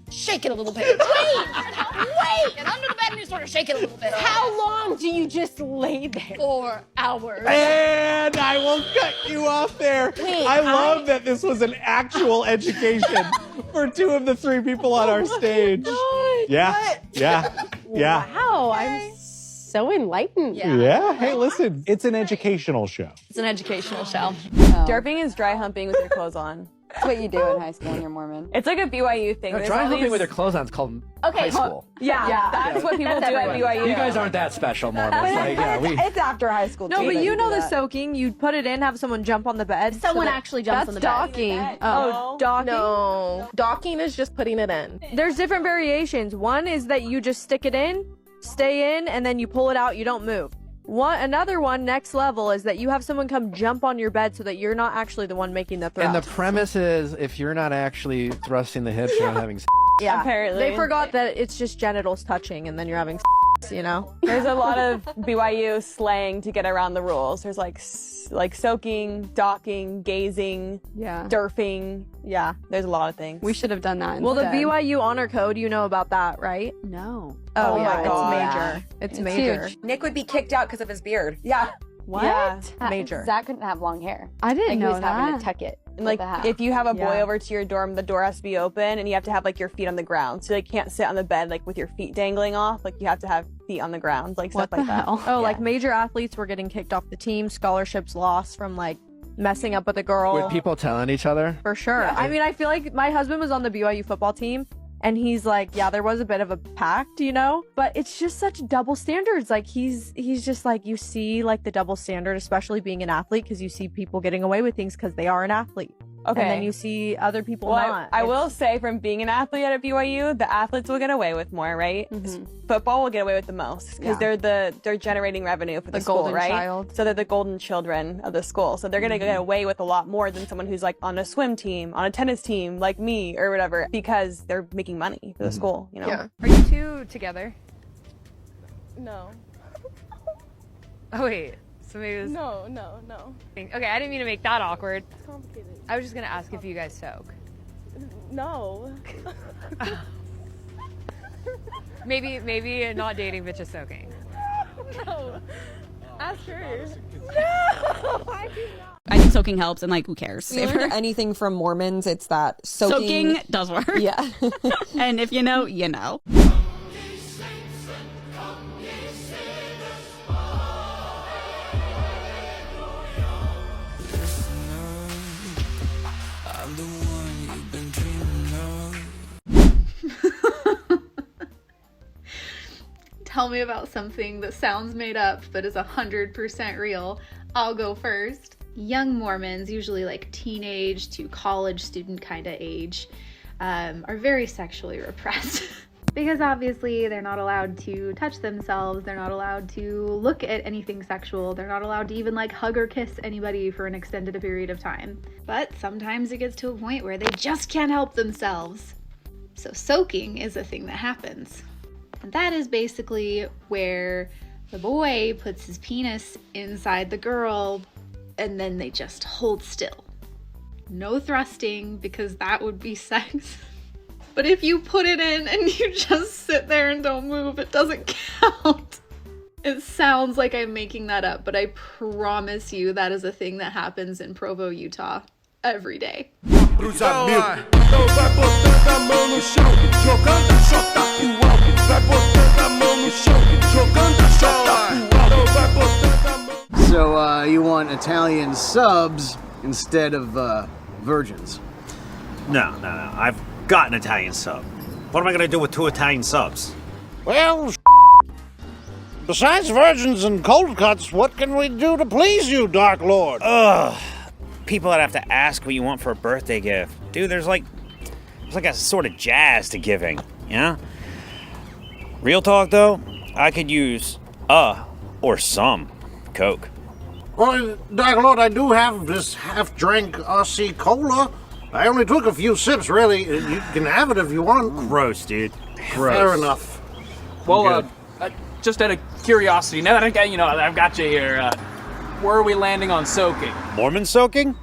[SPEAKER 21] shake it a little bit. Wait! Get under the bed and you sort of shake it a little bit.
[SPEAKER 20] How long do you just lay there?
[SPEAKER 21] 4 hours.
[SPEAKER 19] And I will cut you off there. I love that this was an actual education for 2 of the 3 people on our stage. Yeah.
[SPEAKER 20] Wow, I'm so enlightened.
[SPEAKER 19] Yeah. Hey, listen, it's an educational show.
[SPEAKER 15] It's an educational show. Derping is dry humping with your clothes on. That's what you do in high school when you're Mormon. It's like a BYU thing.
[SPEAKER 3] No, dry humping with your clothes on is called high school.
[SPEAKER 15] Yeah, that's what people do at BYU.
[SPEAKER 3] You guys aren't that special, Mormons.
[SPEAKER 15] It's after high school. No, but you know the soaking. You'd put it in, have someone jump on the bed.
[SPEAKER 20] Someone actually jumps on the bed.
[SPEAKER 15] That's docking. Oh, docking?
[SPEAKER 20] No. Docking is just putting it in.
[SPEAKER 15] There's different variations. One is that you just stick it in, stay in, and then you pull it out, you don't move. Another one, next level, is that you have someone come jump on your bed so that you're not actually the one making the thrust.
[SPEAKER 3] And the premise is if you're not actually thrusting the hips, you're not having sex.
[SPEAKER 15] Yeah,
[SPEAKER 13] apparently.
[SPEAKER 15] They forgot that it's just genitals touching and then you're having you know? There's a lot of BYU slang to get around the rules. There's like soaking, docking, gazing, derfing. Yeah, there's a lot of things.
[SPEAKER 4] We should have done that
[SPEAKER 15] Well, the
[SPEAKER 4] instead.
[SPEAKER 15] BYU honor code, you know about that, right?
[SPEAKER 4] No.
[SPEAKER 15] Oh,
[SPEAKER 4] my
[SPEAKER 15] yeah,
[SPEAKER 4] God.
[SPEAKER 15] it's major.
[SPEAKER 6] Huge. Nick would be kicked out because of his beard.
[SPEAKER 15] Yeah.
[SPEAKER 4] What?
[SPEAKER 15] Yeah, major.
[SPEAKER 4] Zach couldn't have long hair.
[SPEAKER 15] I didn't
[SPEAKER 4] He
[SPEAKER 15] know
[SPEAKER 4] was having
[SPEAKER 15] that.
[SPEAKER 4] to tuck it.
[SPEAKER 15] And like, if you have a boy
[SPEAKER 4] Yeah.
[SPEAKER 15] over to your dorm, the door has to be open, and you have to have like your feet on the ground. So you can't sit on the bed like with your feet dangling off. Like you have to have feet on the ground, like stuff like that. Oh, like major athletes were getting kicked off the team, scholarships lost from like messing up with a girl.
[SPEAKER 3] With people telling each other?
[SPEAKER 15] For sure.
[SPEAKER 3] Yeah.
[SPEAKER 15] I mean, I feel like my husband was on the BYU football team, and he's like, yeah, there was a bit of a pact, you know? But it's just such double standards. Like, he's just like, you see, like, the double standard, especially being an athlete, because you see people getting away with things because they are an athlete.
[SPEAKER 13] Okay.
[SPEAKER 15] And then you see other people
[SPEAKER 13] Well,
[SPEAKER 15] not.
[SPEAKER 13] I will say, from being an athlete at BYU, the athletes will get away with more, right? Football will get away with the most because they're generating revenue for the school,
[SPEAKER 15] golden
[SPEAKER 13] right?
[SPEAKER 15] child.
[SPEAKER 13] So they're the golden children of the school. So they're gonna get away with a lot more than someone who's like on a swim team, on a tennis team, like me or whatever, because they're making money for the school. You know?
[SPEAKER 15] Yeah.
[SPEAKER 7] Are you two together?
[SPEAKER 13] No.
[SPEAKER 7] Oh wait. So maybe it was...
[SPEAKER 13] No.
[SPEAKER 7] Okay, I didn't mean to make that awkward.
[SPEAKER 13] It's complicated.
[SPEAKER 7] I was just gonna ask if you guys soak.
[SPEAKER 13] No.
[SPEAKER 7] Maybe not dating, but just soaking.
[SPEAKER 13] No. Ask her.
[SPEAKER 8] I think soaking helps, and like, who cares?
[SPEAKER 6] We learned anything from Mormons, it's that soaking
[SPEAKER 8] does work.
[SPEAKER 6] Yeah.
[SPEAKER 8] And if you know, you know.
[SPEAKER 22] Tell me about something that sounds made up but is 100% real. I'll go first. Young Mormons, usually like teenage to college student kind of age, are very sexually repressed. Because obviously they're not allowed to touch themselves, they're not allowed to look at anything sexual, they're not allowed to even like hug or kiss anybody for an extended period of time. But sometimes it gets to a point where they just can't help themselves. So soaking is a thing that happens. And that is basically where the boy puts his penis inside the girl and then they just hold still. No thrusting, because that would be sex. But if you put it in and you just sit there and don't move, it doesn't count. It sounds like I'm making that up, but I promise you that is a thing that happens in Provo, Utah every day.
[SPEAKER 24] So, you want Italian subs instead of virgins?
[SPEAKER 25] No. I've got an Italian sub. What am I gonna do with 2 Italian subs?
[SPEAKER 24] Well, besides virgins and cold cuts, what can we do to please you, Dark Lord?
[SPEAKER 25] Ugh. People that have to ask what you want for a birthday gift. Dude, there's like a sort of jazz to giving, you know? Real talk though, I could use or some Coke.
[SPEAKER 24] Well, Dark Lord, I do have this half-drank RC Cola. I only took a few sips, really. You can have it if you want.
[SPEAKER 25] Gross, dude. Gross.
[SPEAKER 24] Fair enough.
[SPEAKER 26] Well, just out of curiosity, now that I've got you here, where are we landing on soaking?
[SPEAKER 25] Mormon soaking?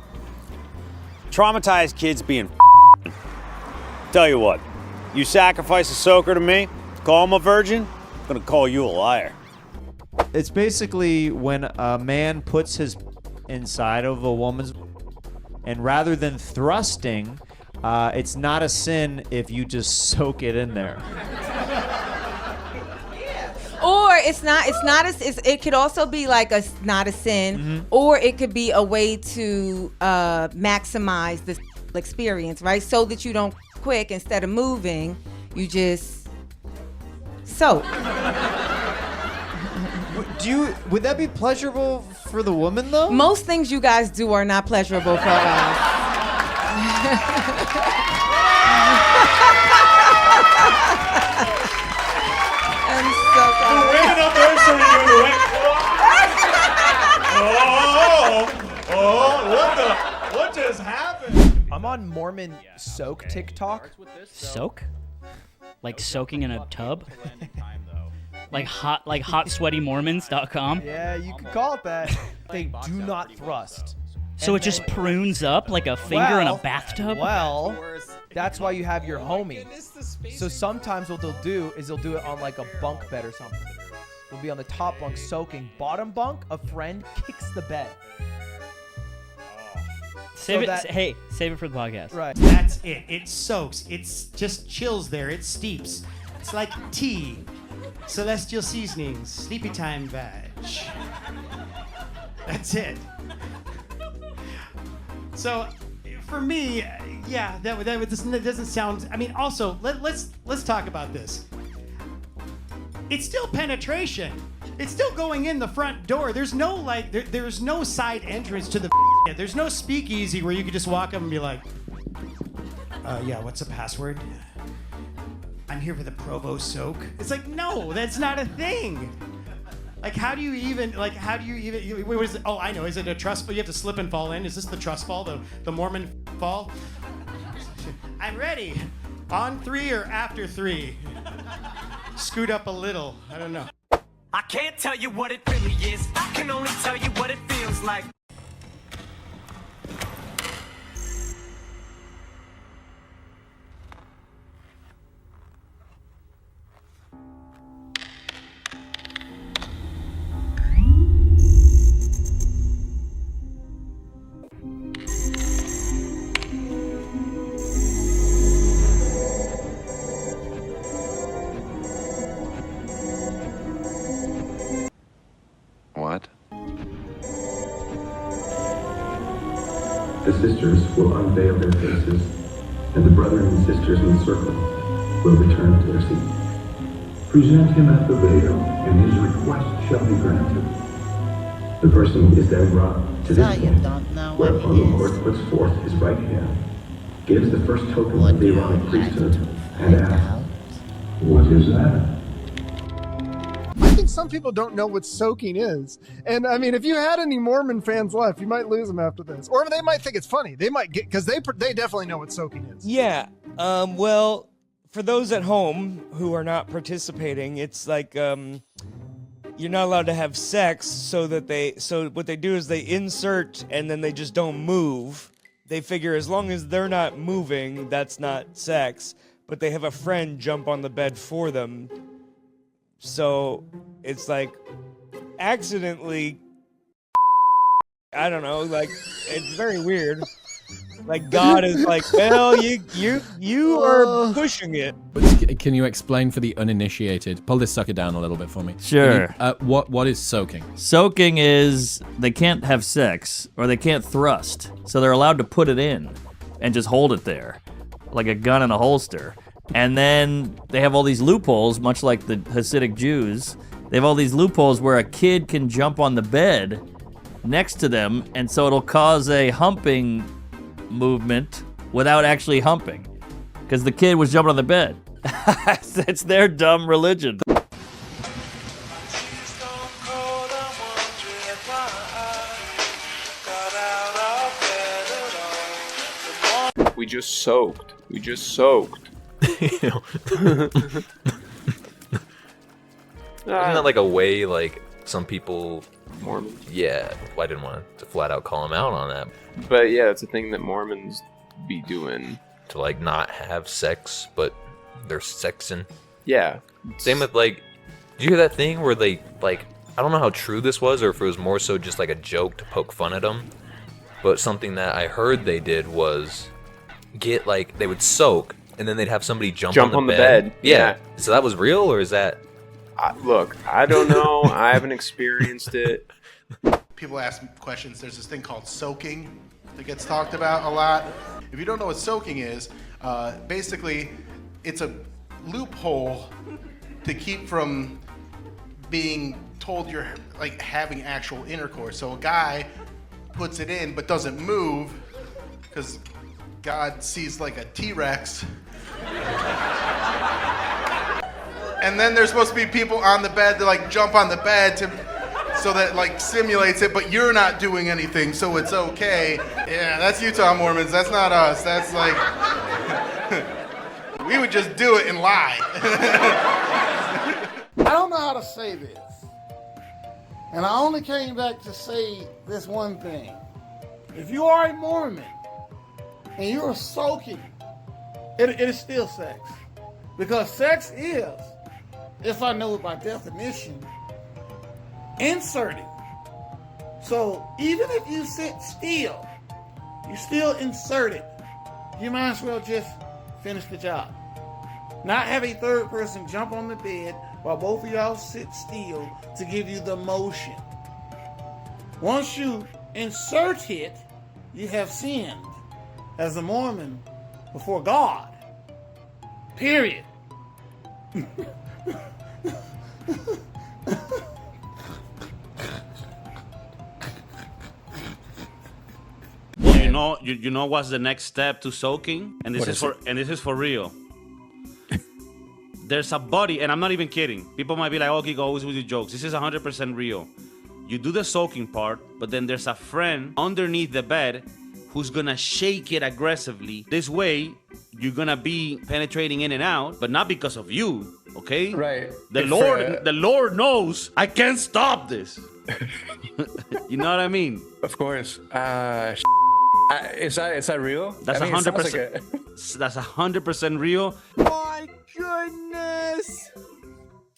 [SPEAKER 25] Traumatized kids being Tell you what, you sacrifice a soaker to me, call him a virgin, I'm gonna call you a liar.
[SPEAKER 27] It's basically when a man puts his inside of a woman's, and rather than thrusting, it's not a sin if you just soak it in there.
[SPEAKER 6] Or it could also be like not a sin, or it could be a way to maximize the experience, right? So that you don't quick, instead of moving, you just soak.
[SPEAKER 27] Would that be pleasurable for the woman though?
[SPEAKER 6] Most things you guys do are not pleasurable for us.
[SPEAKER 11] Wedding anniversary,
[SPEAKER 5] soak TikTok?
[SPEAKER 9] Soak? Like soaking in a tub? like hotsweatymormons.com?
[SPEAKER 5] Yeah, you could call it that. They do not thrust.
[SPEAKER 9] So it just prunes up like a finger in a bathtub?
[SPEAKER 5] Well, that's why you have your homie. So sometimes what they'll do is they'll do it on like a bunk bed or something. They'll be on the top bunk soaking. Bottom bunk, a friend kicks the bed.
[SPEAKER 9] Save it for the podcast.
[SPEAKER 5] Right.
[SPEAKER 10] That's it. It soaks. It's just chills there. It steeps. It's like tea. Celestial seasonings. Sleepy time veg. That's it. So, for me, yeah, that doesn't sound. I mean, also let's talk about this. It's still penetration. It's still going in the front door. There's no there's no side entrance to the. There's no speakeasy where you could just walk up and be like, yeah, what's the password? I'm here for the Provo soak. It's like, no, that's not a thing. Like, how do you even, what is it? Oh, I know. Is it a trust fall? You have to slip and fall in. Is this the trust fall, the Mormon fall? I'm ready. On 3 or after 3? Scoot up a little. I don't know.
[SPEAKER 14] I can't tell you what it really is. I can only tell you what it feels like.
[SPEAKER 17] What?
[SPEAKER 18] The sisters will unveil their faces, and the brethren and sisters in the circle will return to their seat. Present him at the veil, and his request shall be granted. The person is then brought to this point, whereupon the Lord puts forth his right hand, gives the first token of the Aaronic priesthood, and asks, "What is that?"
[SPEAKER 23] I think some people don't know what soaking is. And I mean, if you had any Mormon fans left, you might lose them after this. Or they might think it's funny. They might get, because they definitely know what soaking is.
[SPEAKER 28] Yeah. Well, for those at home who are not participating, it's like you're not allowed to have sex, so what they do is they insert and then they just don't move. They figure as long as they're not moving, that's not sex. But they have a friend jump on the bed for them. So it's like accidentally, I don't know, like it's very weird. Like God is like, well, you are pushing it.
[SPEAKER 29] Can you explain for the uninitiated? Pull this sucker down a little bit for me.
[SPEAKER 30] Sure.
[SPEAKER 29] What is soaking?
[SPEAKER 30] Soaking is they can't have sex or they can't thrust, so they're allowed to put it in and just hold it there, like a gun in a holster. And then they have all these loopholes, much like the Hasidic Jews. They have all these loopholes where a kid can jump on the bed next to them, and so it'll cause a humping movement without actually humping, because the kid was jumping on the bed. It's their dumb religion.
[SPEAKER 16] We just soaked.
[SPEAKER 31] Isn't that like a way, like some people,
[SPEAKER 16] Mormon?
[SPEAKER 31] Yeah, I didn't want to flat out call them out on that.
[SPEAKER 16] But yeah, it's a thing that Mormons be doing.
[SPEAKER 31] To like not have sex, but they're sexing.
[SPEAKER 16] Yeah.
[SPEAKER 31] Same with like, did you hear that thing where they like, I don't know how true this was or if it was more so just like a joke to poke fun at them, but something that I heard they did was get like, they would soak and then they'd have somebody jump on the bed. Yeah. So that was real, or is that?
[SPEAKER 16] Look, I don't know. I haven't experienced it.
[SPEAKER 32] People ask questions. There's this thing called soaking that gets talked about a lot. If you don't know what soaking is, basically it's a loophole to keep from being told you're like having actual intercourse. So a guy puts it in but doesn't move because God sees like a T-Rex. And then there's supposed to be people on the bed that like jump on the bed to so that like simulates it, but you're not doing anything, so it's okay. Yeah, that's Utah Mormons. That's not us. That's like we would just do it and lie.
[SPEAKER 1] I don't know how to say this, and I only came back to say this one thing. If you are a Mormon and you're soaking, it is still sex. Because sex is, if I know it by definition, inserting. So even if you sit still, you still insert it. You might as well just finish the job. Not have a third person jump on the bed while both of y'all sit still to give you the motion. Once you insert it, you have sinned as a Mormon before God. Period.
[SPEAKER 2] Well, you know what's the next step to soaking, and this is for real. There's a body, and I'm not even kidding. People might be like, "Okay, go always with your jokes." This is 100% real. You do the soaking part, but then there's a friend underneath the bed who's gonna shake it aggressively. This way, you're gonna be penetrating in and out, but not because of you, okay?
[SPEAKER 3] Right.
[SPEAKER 2] The Lord knows I can't stop this. You know what I mean?
[SPEAKER 3] Of course. Is that real?
[SPEAKER 2] That's 100%. That's 100% real.
[SPEAKER 4] My goodness!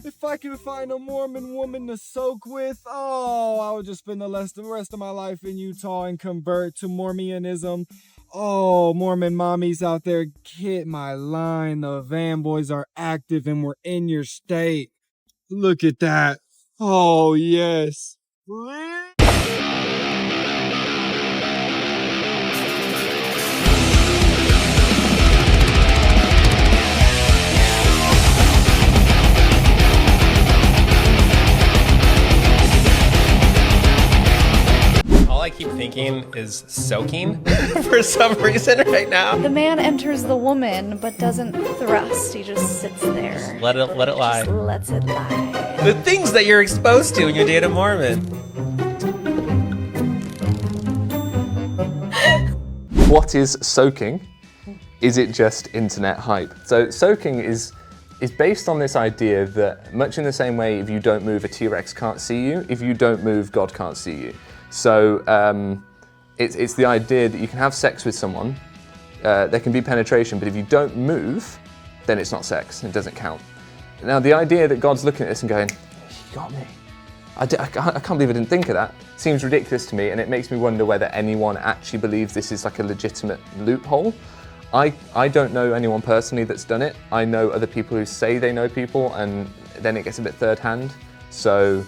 [SPEAKER 4] If I could find a Mormon woman to soak with, I would just spend the rest of my life in Utah and convert to Mormonism. Oh, Mormon mommies out there, hit my line. The van boys are active and we're in your state. Look at that. Oh, yes.
[SPEAKER 7] All I keep thinking is soaking for some reason right now.
[SPEAKER 12] The man enters the woman but doesn't thrust. He just sits there.
[SPEAKER 7] Just let it lie.
[SPEAKER 12] Just lets it lie.
[SPEAKER 7] The things that you're exposed to when you date a Mormon.
[SPEAKER 3] What is soaking? Is it just internet hype? So soaking is based on this idea that much in the same way if you don't move, a T-Rex can't see you. If you don't move, God can't see you. So it's the idea that you can have sex with someone, there can be penetration, but if you don't move, then it's not sex, it doesn't count. Now the idea that God's looking at this and going, you got me. I can't believe I didn't think of that. Seems ridiculous to me, and it makes me wonder whether anyone actually believes this is like a legitimate loophole. I don't know anyone personally that's done it. I know other people who say they know people, and then it gets a bit third hand. So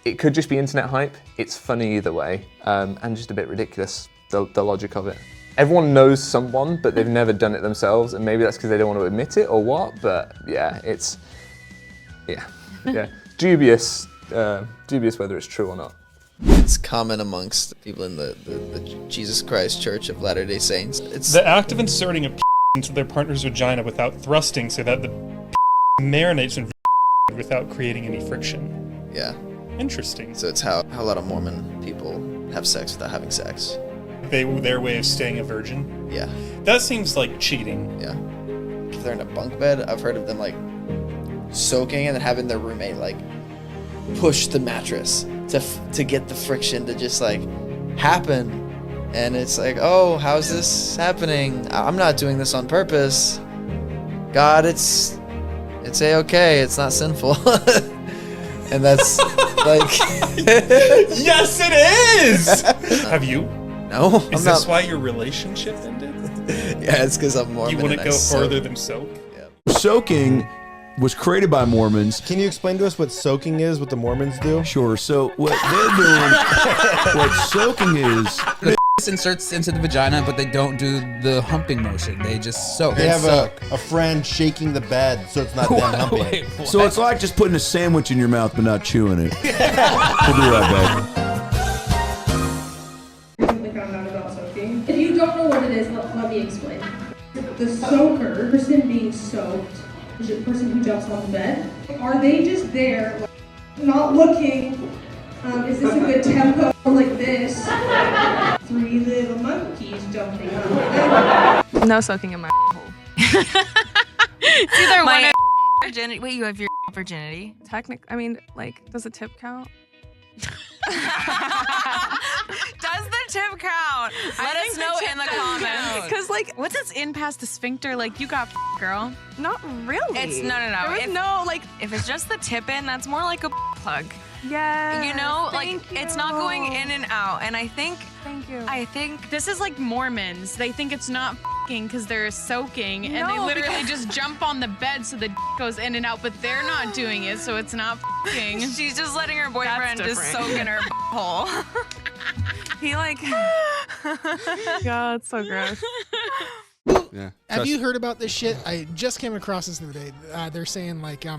[SPEAKER 3] it could just be internet hype. It's funny either way, and just a bit ridiculous, the logic of it. Everyone knows someone, but they've never done it themselves, and maybe that's because they don't want to admit it or what, but yeah, dubious whether it's true or not.
[SPEAKER 13] It's common amongst people in the Jesus Christ Church of Latter-day Saints. It's
[SPEAKER 15] the act of inserting a into their partner's vagina without thrusting so that the marinates in without creating any friction.
[SPEAKER 13] Yeah.
[SPEAKER 15] Interesting.
[SPEAKER 13] So it's how a lot of Mormon people have sex without having sex.
[SPEAKER 15] Their way of staying a virgin?
[SPEAKER 13] Yeah.
[SPEAKER 15] That seems like cheating.
[SPEAKER 13] Yeah. If they're in a bunk bed, I've heard of them like soaking and then having their roommate like push the mattress to get the friction to just like happen. And it's like, oh, how's this happening? I'm not doing this on purpose. God, it's A-okay, it's not sinful. And that's like
[SPEAKER 15] yes, it is. Have you?
[SPEAKER 13] No.
[SPEAKER 15] Is this why your relationship ended?
[SPEAKER 13] Yeah, it's because I'm Mormon.
[SPEAKER 15] You wouldn't go further than soak?
[SPEAKER 13] Yeah.
[SPEAKER 17] Soaking was created by Mormons.
[SPEAKER 19] Can you explain to us what soaking is, what the Mormons do?
[SPEAKER 17] Sure. So what they're doing, what soaking is.
[SPEAKER 20] The inserts into the vagina, but they don't do the humping motion. They just soak.
[SPEAKER 19] They have a friend shaking the bed, so it's not them humping.
[SPEAKER 20] Wait,
[SPEAKER 17] so it's like just putting a sandwich in your mouth but not chewing it. We'll be right back.
[SPEAKER 21] I found out about soaking. If you don't know what it is, let me explain. The soaker, person being soaked, is the person who jumps on the bed. Are they just there, like, not looking Is this a good tempo? Like this. 3 little monkeys jumping on the bed.
[SPEAKER 5] No soaking in my hole. It's either
[SPEAKER 6] My
[SPEAKER 5] one or
[SPEAKER 6] virginity. Wait, you have your virginity?
[SPEAKER 5] I mean, like, does a tip count?
[SPEAKER 6] Does the tip count? Let us know in the comments.
[SPEAKER 5] Because, like,
[SPEAKER 6] Once it's in past the sphincter, like, you got girl.
[SPEAKER 5] not really.
[SPEAKER 6] It's no.
[SPEAKER 5] There was
[SPEAKER 6] If,
[SPEAKER 5] no, like,
[SPEAKER 6] if it's just the tip in, that's more like a plug.
[SPEAKER 5] yeah.
[SPEAKER 6] You know, like it's not going in and out. And I think
[SPEAKER 5] Thank you.
[SPEAKER 6] I think
[SPEAKER 21] This is like Mormons. They think it's not f***ing because they're soaking, and they
[SPEAKER 5] No,
[SPEAKER 21] literally
[SPEAKER 5] because-
[SPEAKER 21] just jump on the bed so the goes in and out, but they're not doing it, so it's not f***ing.
[SPEAKER 6] she's just letting her boyfriend just
[SPEAKER 5] different.
[SPEAKER 6] soak in her hole.
[SPEAKER 5] He, like, God, it's so gross.
[SPEAKER 8] Yeah.
[SPEAKER 9] Have you heard about this shit? I just came across this the other day. They're saying like, I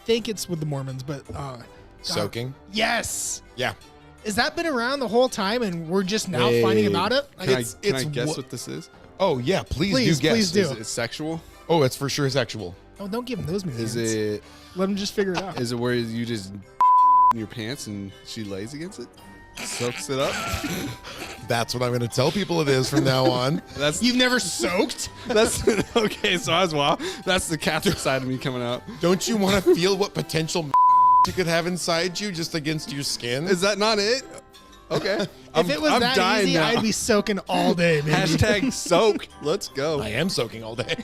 [SPEAKER 9] think it's with the Mormons, but
[SPEAKER 8] Soaking?
[SPEAKER 9] Yes.
[SPEAKER 8] Yeah.
[SPEAKER 9] Has that been around the whole time, and we're just now finding about it? Like,
[SPEAKER 8] Can I guess what this is? Oh yeah, please
[SPEAKER 9] Please,
[SPEAKER 8] do guess.
[SPEAKER 9] please do.
[SPEAKER 8] Is it sexual? Oh, it's for sure sexual.
[SPEAKER 9] Oh, don't give him those
[SPEAKER 8] Is
[SPEAKER 9] movements.
[SPEAKER 8] it?
[SPEAKER 9] Let him just figure it out.
[SPEAKER 8] Is it where you just in your pants and she lays against it, soaks it up?
[SPEAKER 10] That's what I'm going to tell people it is from now on.
[SPEAKER 8] That's
[SPEAKER 9] You've never soaked?
[SPEAKER 8] that's okay. So I was that's the Catholic side of me coming out.
[SPEAKER 10] Don't you want to feel what potential you could have inside you just against your skin?
[SPEAKER 8] Is that not it? Okay.
[SPEAKER 9] If it was
[SPEAKER 8] I'm
[SPEAKER 9] that
[SPEAKER 8] dying
[SPEAKER 9] easy,
[SPEAKER 8] now.
[SPEAKER 9] I'd be soaking all day, baby.
[SPEAKER 8] Hashtag soak. Let's go.
[SPEAKER 10] I am soaking all day.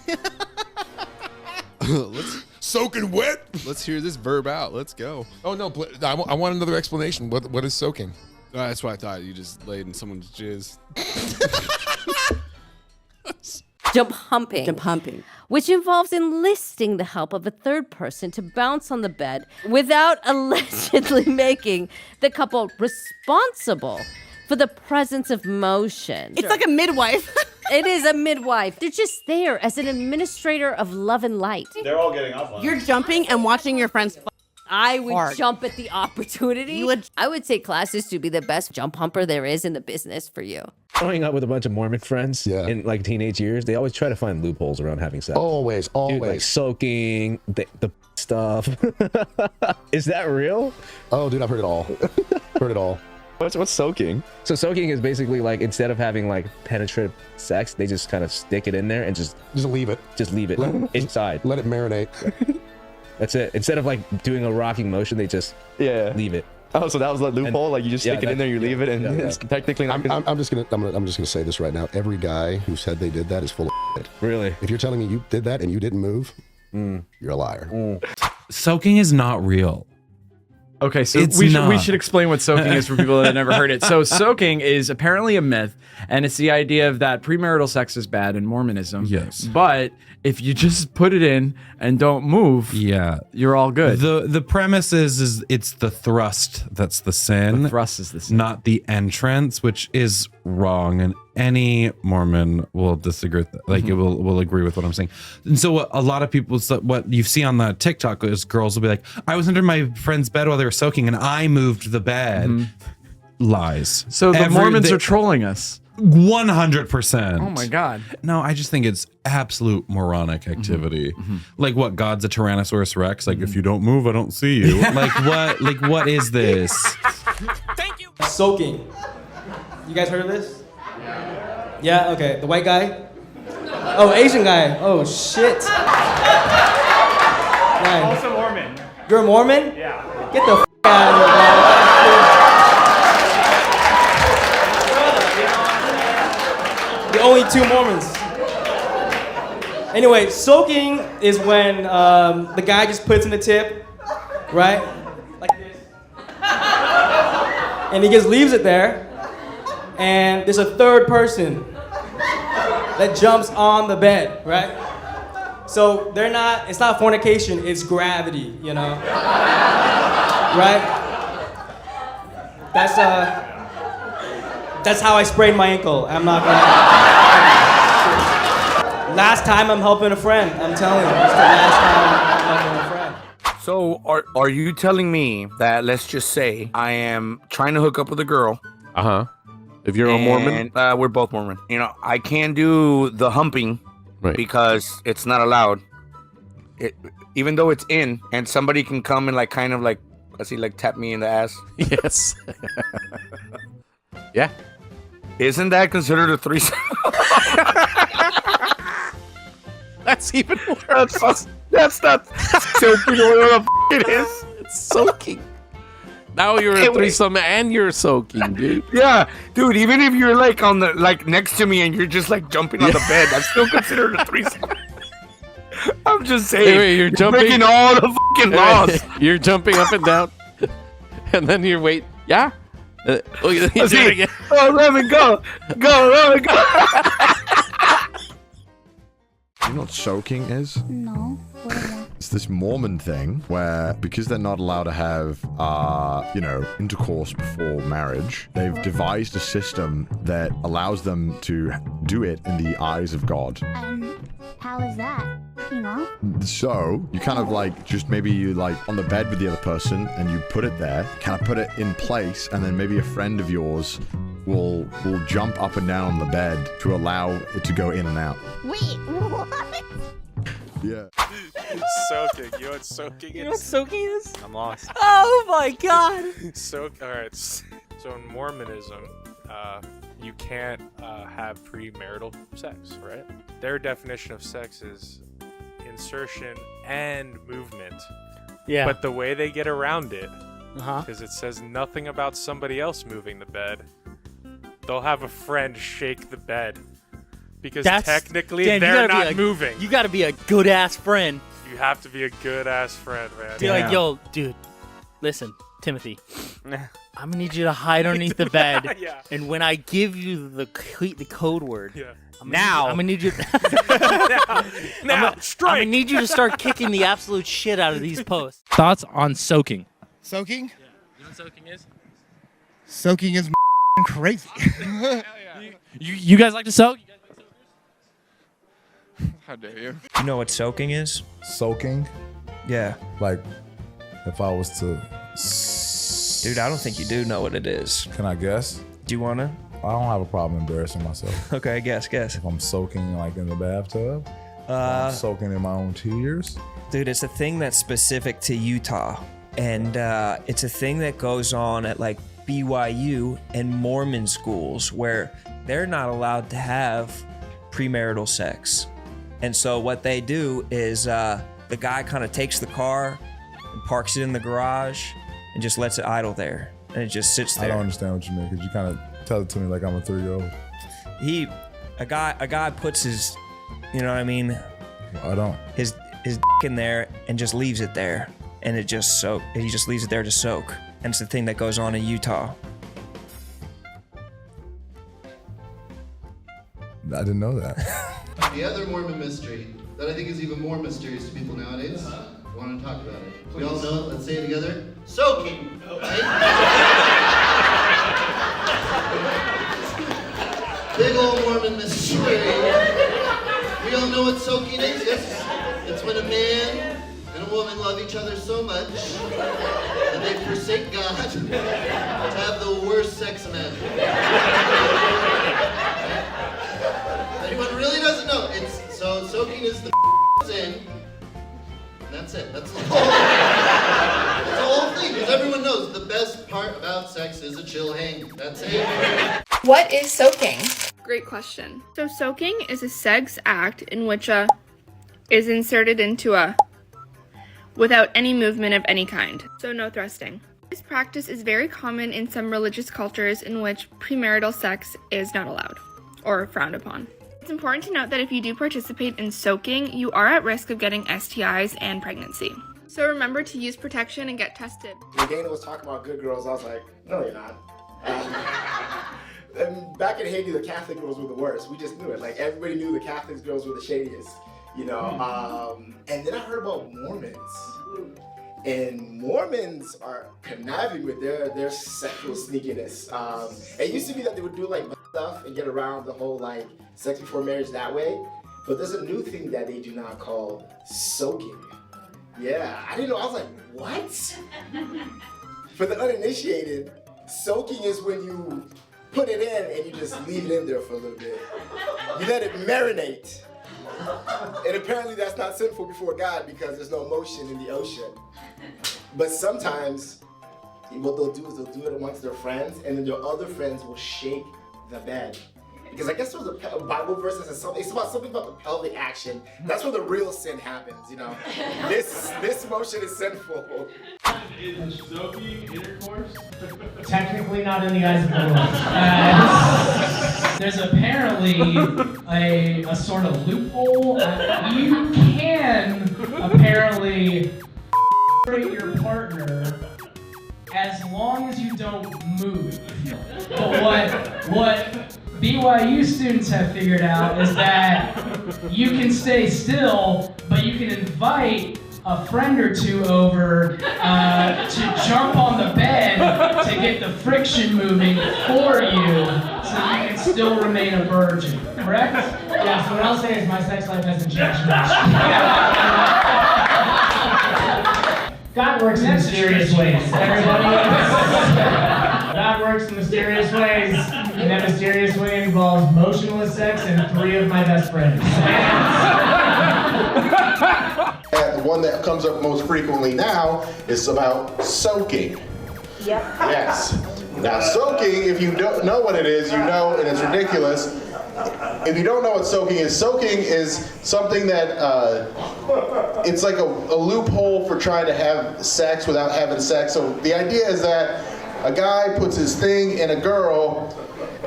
[SPEAKER 8] Let's
[SPEAKER 10] Soaking wet.
[SPEAKER 8] let's hear this verb out. Let's go.
[SPEAKER 10] Oh no, I want another explanation. What is soaking?
[SPEAKER 8] That's what I thought. You just laid in someone's jizz.
[SPEAKER 11] Jump humping. Which involves enlisting the help of a third person to bounce on the bed without allegedly making the couple responsible for the presence of motion.
[SPEAKER 14] It's like a midwife.
[SPEAKER 11] It is a midwife. They're just there as an administrator of love and light.
[SPEAKER 2] They're all getting off on it.
[SPEAKER 14] You're jumping and watching your friends.
[SPEAKER 11] I would
[SPEAKER 14] Hard.
[SPEAKER 11] jump at the opportunity. I would take classes to be the best jump humper there is in the business for you.
[SPEAKER 22] Growing up with a bunch of Mormon friends in like teenage years, they always try to find loopholes around having sex.
[SPEAKER 10] Always.
[SPEAKER 22] Dude, like soaking, the stuff. Is that real?
[SPEAKER 10] Oh, dude, I've heard it all. Heard it all.
[SPEAKER 22] What's soaking? So soaking is basically like instead of having like penetrative sex, they just kind of stick it in there and just
[SPEAKER 10] leave it.
[SPEAKER 22] Just leave it inside.
[SPEAKER 10] Let it marinate.
[SPEAKER 22] That's it. Instead of like doing a rocking motion, they just leave it.
[SPEAKER 24] Oh, so that was the loophole? Like you just stick it in there, you leave it, and it's technically not.
[SPEAKER 10] I'm just gonna say this right now. Every guy who said they did that is full of shit.
[SPEAKER 22] Really?
[SPEAKER 10] If you're telling me you did that and you didn't move, you're a liar.
[SPEAKER 25] Soaking is not real. Okay, so It's we not. should explain what soaking is for people that have never heard it. So soaking is apparently a myth, and it's the idea of that premarital sex is bad in Mormonism. Yes. But if you just put it in and don't move, you're all good.
[SPEAKER 26] The premise is it's the thrust that's the sin.
[SPEAKER 25] The thrust is the sin.
[SPEAKER 26] Not the entrance, which is wrong, and any Mormon will disagree with that. Like it will agree with what I'm saying. And so what a lot of people, what you see on the TikTok is girls will be like, I was under my friend's bed while they were soaking and I moved the bed. Lies.
[SPEAKER 25] So the Mormons are trolling us.
[SPEAKER 26] 100%.
[SPEAKER 25] Oh my God.
[SPEAKER 26] No, I just think it's absolute moronic activity. Like what? God's a Tyrannosaurus Rex. Like if you don't move, I don't see you. Like what? Like what is this?
[SPEAKER 27] Soaking. You guys heard of this? Yeah, okay. The white guy? Oh, Asian guy. Oh, shit. Man.
[SPEAKER 25] Also Mormon.
[SPEAKER 27] You're a Mormon?
[SPEAKER 25] Yeah.
[SPEAKER 27] Get the out of here, bro. The only two Mormons. Anyway, soaking is when the guy just puts in the tip, right? Like this. And he just leaves it there. And there's a third person that jumps on the bed, right? So it's not fornication, it's gravity, you know? Right? That's how I sprained my ankle. I'm not gonna. Last time I'm helping a friend, I'm telling you. It's the last time I'm helping a friend.
[SPEAKER 33] So are you telling me that, let's just say, I am trying to hook up with a girl?
[SPEAKER 24] If you're a Mormon?
[SPEAKER 33] We're both Mormon. You know, I can't do the humping because it's not allowed. Even though it's in, and somebody can come and like kind of like As he like tapped me in the ass.
[SPEAKER 1] Yes. Yeah.
[SPEAKER 33] Isn't that considered a threesome?
[SPEAKER 1] That's even worse.
[SPEAKER 33] That's not soaking or what it is.
[SPEAKER 1] It's soaking. Now you're a threesome and you're soaking, dude.
[SPEAKER 33] Yeah, dude. Even if you're like on the next to me and you're just like jumping on the bed, that's still considered a threesome. I'm just saying.
[SPEAKER 1] Wait, you're jumping,
[SPEAKER 33] breaking all the fucking laws.
[SPEAKER 1] You're jumping up and down, and then you're yeah. Look at you do it again.
[SPEAKER 33] Oh, let me go, let me go.
[SPEAKER 3] You know what soaking is?
[SPEAKER 4] No.
[SPEAKER 3] It's this Mormon thing where, because they're not allowed to have, intercourse before marriage, they've devised a system that allows them to do it in the eyes of God.
[SPEAKER 4] How is that? You know?
[SPEAKER 3] So, you kind of maybe you on the bed with the other person and you put it there, kind of put it in place, and then maybe a friend of yours will jump up and down on the bed to allow it to go in and out.
[SPEAKER 4] Wait, what?
[SPEAKER 3] Yeah.
[SPEAKER 7] Soaking. You know what soaking is?
[SPEAKER 27] You know what soaking is?
[SPEAKER 7] I'm lost.
[SPEAKER 27] Oh my god!
[SPEAKER 7] Alright. So in Mormonism, you can't have premarital sex, right? Their definition of sex is insertion and movement.
[SPEAKER 27] Yeah.
[SPEAKER 7] But the way they get around it, because it says nothing about somebody else moving the bed, they'll have a friend shake the bed. Because technically they're not moving.
[SPEAKER 27] You gotta be a good ass friend.
[SPEAKER 7] You have to be a good ass friend, man.
[SPEAKER 27] Be like, yo, dude, listen, Timothy, I'm gonna need you to hide underneath the bed, and when I give you the code word, I'm gonna need you.
[SPEAKER 7] Now, strike.
[SPEAKER 27] I'm gonna need you to start kicking the absolute shit out of these posts.
[SPEAKER 25] Thoughts on soaking?
[SPEAKER 12] Soaking?
[SPEAKER 25] Yeah. You know what soaking is?
[SPEAKER 12] Soaking is crazy.
[SPEAKER 25] You guys like to soak?
[SPEAKER 1] How dare you?
[SPEAKER 16] You know what soaking is?
[SPEAKER 18] Soaking?
[SPEAKER 16] Yeah.
[SPEAKER 18] Like, if I was to...
[SPEAKER 16] Dude, I don't think you do know what it is.
[SPEAKER 18] Can I guess?
[SPEAKER 16] Do you wanna?
[SPEAKER 18] I don't have a problem embarrassing myself.
[SPEAKER 16] Okay, guess.
[SPEAKER 18] If I'm soaking in the bathtub? If I'm soaking in my own tears?
[SPEAKER 16] Dude, it's a thing that's specific to Utah. And it's a thing that goes on at BYU and Mormon schools where they're not allowed to have premarital sex. And so what they do is the guy kind of takes the car and parks it in the garage and just lets it idle there. And it just sits there.
[SPEAKER 18] I don't understand what you mean, because you kind of tell it to me like I'm a 3-year-old.
[SPEAKER 16] A guy puts his, you know what I mean?
[SPEAKER 18] I don't.
[SPEAKER 16] His in there and just leaves it there. And he just leaves it there to soak. And it's the thing that goes on in Utah.
[SPEAKER 18] I didn't know that.
[SPEAKER 23] The other Mormon mystery that I think is even more mysterious to people nowadays. I want to talk about it. We all know it. Let's say it together. Soaking. Right? Big old Mormon mystery. We all know what soaking is. Yes. It's when a man and a woman love each other so much that they forsake God to have the worst sex imaginable. Anyone really doesn't know? Soaking is the sin. And that's it. That's the whole thing. Because everyone knows the best part about sex is a chill hang. That's it.
[SPEAKER 28] What is soaking? Great question. So soaking is a sex act in which a is inserted into a without any movement of any kind. So no thrusting. This practice is very common in some religious cultures in which premarital sex is not allowed or frowned upon. It's important to note that if you do participate in soaking, you are at risk of getting STIs and pregnancy. So remember to use protection and get tested.
[SPEAKER 29] When Dana was talking about good girls, I was like, no, you're not. And back in Haiti, the Catholic girls were the worst. We just knew it. Everybody knew the Catholic girls were the shadiest, you know. And then I heard about Mormons. And Mormons are conniving with their sexual sneakiness. It used to be that they would do stuff and get around the whole sex before marriage that way. But there's a new thing that they do now called soaking. Yeah, I didn't know. I was like, what? For the uninitiated, soaking is when you put it in and you just leave it in there for a little bit. You let it marinate. And apparently that's not sinful before God because there's no motion in the ocean. But sometimes what they'll do is they'll do it amongst their friends, and then their other friends will shake the bed. Because I guess there was a Bible verse that says something. It's about something about the pelvic action. That's where the real sin happens, you know. This motion is sinful.
[SPEAKER 5] Is soaking intercourse?
[SPEAKER 27] Technically not in the eyes of the Lord. There's apparently a sort of loophole. You can apparently your partner as long as you don't move. But what BYU students have figured out is that you can stay still, but you can invite a friend or two over to jump on the bed to get the friction moving for you so you can still remain a virgin, correct? Yeah, so what I'll say is my sex life hasn't changed much. God works in mysterious ways, everybody. God works in mysterious ways, and that mysterious way involves motionless sex and 3 of my best friends.
[SPEAKER 6] And the one that comes up most frequently now is about soaking.
[SPEAKER 8] Yep.
[SPEAKER 6] Yes. Now soaking, if you don't know what it is, you know, and it's ridiculous. If you don't know what soaking is something that it's like a loophole for trying to have sex without having sex. So the idea is that a guy puts his thing in a girl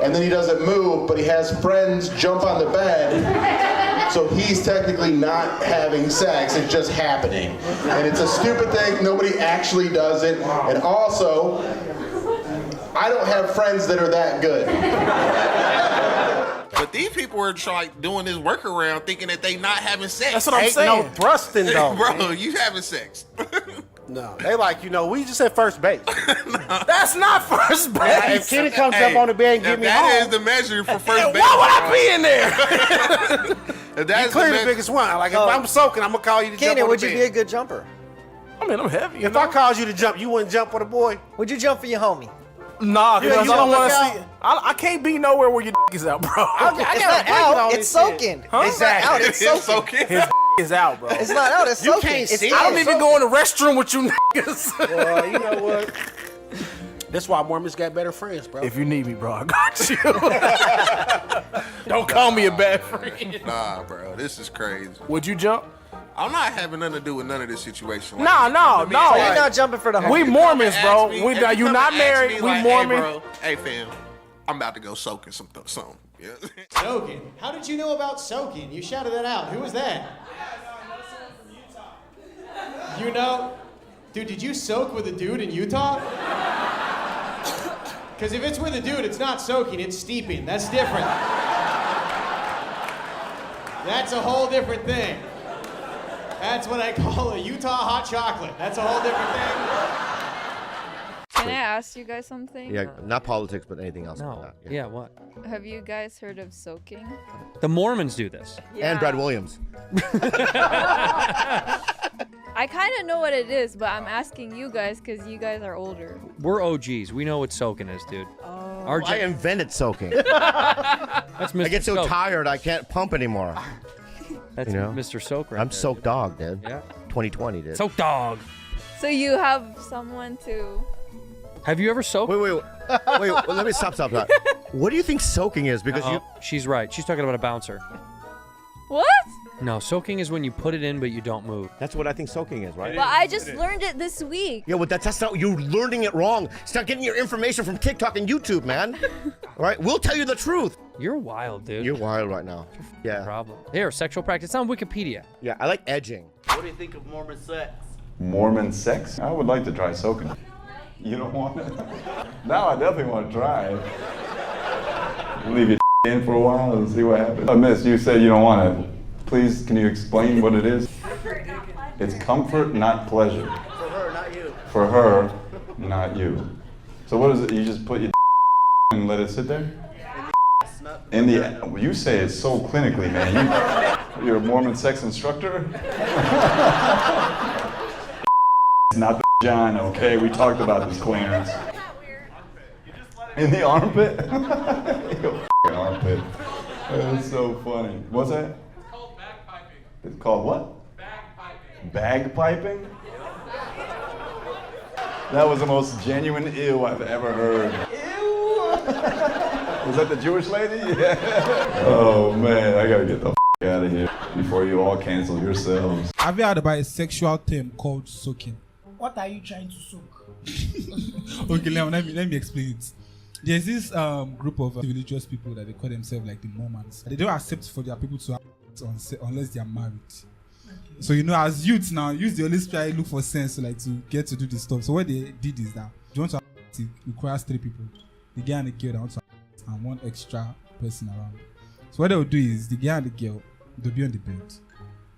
[SPEAKER 6] and then he doesn't move, but he has friends jump on the bed. So he's technically not having sex, it's just happening. And it's a stupid thing, nobody actually does it. And also, I don't have friends that are that good.
[SPEAKER 9] But these people are like doing this workaround thinking that they not having sex.
[SPEAKER 13] That's what I'm saying.
[SPEAKER 9] No
[SPEAKER 13] thrusting though.
[SPEAKER 9] Bro, you having sex.
[SPEAKER 13] No, they like, we just at first base. That's not first base. If Kenny comes up on the bed and get me home.
[SPEAKER 9] That is the measure for first base.
[SPEAKER 13] Why would I be in there?
[SPEAKER 9] That's
[SPEAKER 13] clearly the biggest one. Like if I'm soaking, I'm gonna call you to jump on the bed.
[SPEAKER 15] would you be a good jumper?
[SPEAKER 13] I mean, I'm heavy. If I called you to jump, you wouldn't jump with a boy?
[SPEAKER 15] Would you jump for your homie?
[SPEAKER 13] Nah, because I don't want to see. I can't be nowhere where your dick is out, bro.
[SPEAKER 15] It's not out. It's soaking.
[SPEAKER 13] Huh?
[SPEAKER 15] Exactly. It's soaking.
[SPEAKER 13] His is out, bro.
[SPEAKER 15] It's not out. It's soaking.
[SPEAKER 13] You can't see. I don't even go in the restroom with you niggas. Well, you know what? That's why Mormons got better friends, bro. If you need me, bro, I got you. Don't call me a bad friend.
[SPEAKER 9] Nah, bro, this is crazy.
[SPEAKER 13] Would you jump?
[SPEAKER 9] I'm not having nothing to do with none of this situation.
[SPEAKER 13] No.
[SPEAKER 15] So you're not jumping for the homie.
[SPEAKER 13] We Mormons, bro. You're not married. We Mormon.
[SPEAKER 9] Hey, bro. Hey, fam. I'm about to go soaking something. Yeah.
[SPEAKER 17] Soaking? How did you know about soaking? You shouted that out. Who was that? You know? Dude, did you soak with a dude in Utah? Because if it's with a dude, it's not soaking, it's steeping. That's different. That's a whole different thing. That's what I call a Utah hot chocolate. That's a whole different thing.
[SPEAKER 19] Can I ask you guys something?
[SPEAKER 20] Yeah, not politics, but anything else.
[SPEAKER 21] No.
[SPEAKER 20] Like that.
[SPEAKER 21] Yeah, what?
[SPEAKER 19] Have you guys heard of soaking?
[SPEAKER 21] The Mormons do this.
[SPEAKER 19] Yeah.
[SPEAKER 20] And Brad Williams.
[SPEAKER 19] I kind of know what it is, but I'm asking you guys because you guys are older.
[SPEAKER 21] We're OGs. We know what soaking is, dude.
[SPEAKER 19] Oh.
[SPEAKER 20] I invented soaking.
[SPEAKER 21] That's Mr.
[SPEAKER 20] I get so
[SPEAKER 21] Soak.
[SPEAKER 20] tired I can't pump anymore.
[SPEAKER 21] That's Mr. Soak right
[SPEAKER 20] I'm
[SPEAKER 21] there,
[SPEAKER 20] soak
[SPEAKER 21] dude.
[SPEAKER 20] dog, dude.
[SPEAKER 21] Yeah.
[SPEAKER 20] 2020, dude.
[SPEAKER 21] Soak dog.
[SPEAKER 19] So you have someone to...
[SPEAKER 21] Have you ever soaked?
[SPEAKER 20] Wait, let me stop. What do you think soaking is? Because
[SPEAKER 21] she's right. She's talking about a bouncer.
[SPEAKER 19] What?
[SPEAKER 21] No, soaking is when you put it in but you don't move.
[SPEAKER 20] That's what I think soaking is, right?
[SPEAKER 19] But I just learned it this week.
[SPEAKER 20] Yeah, well, that's not, you're learning it wrong. Start getting your information from TikTok and YouTube, man. All right, we'll tell you the truth.
[SPEAKER 21] You're wild, dude.
[SPEAKER 20] You're wild right now. Yeah.
[SPEAKER 21] Problem. Here, sexual practice. It's on Wikipedia.
[SPEAKER 20] Yeah, I like edging.
[SPEAKER 23] What do you think of Mormon sex?
[SPEAKER 18] Mormon sex? I would like to try soaking. You don't want it? Now I definitely want to try it. Leave your in for a while and see what happens. Miss, you said you don't want it. Please, can you explain what it is?
[SPEAKER 19] Comfort, not pleasure.
[SPEAKER 18] It's comfort, not pleasure.
[SPEAKER 23] For her, not you.
[SPEAKER 18] For her, not you. So what is it? You just put your and let it sit there? In the you say it so clinically, man. You're a Mormon sex instructor? It's not the vagina, okay? We talked about this, Clarence. In the armpit? Your armpit. That's so funny. What's that? It's called what? Bagpiping. Bagpiping? That was the most genuine ew I've ever heard. Ew! Was that the Jewish lady? Yeah. Oh man, I gotta get the out of here before you all cancel yourselves.
[SPEAKER 2] Have you heard about a sexual term called soaking?
[SPEAKER 4] What are you trying to soak?
[SPEAKER 2] Okay, let me explain it. There's this group of religious people that they call themselves like the Mormons. They don't accept for their people to have unless they are married. So as youths now, use the Holy Spirit, look for sense to get to do this stuff. So what they did is that you want to have it requires 3 people. The guy and the girl that want to have and 1 extra person around. So what they will do is the guy and the girl, they'll be on the bed.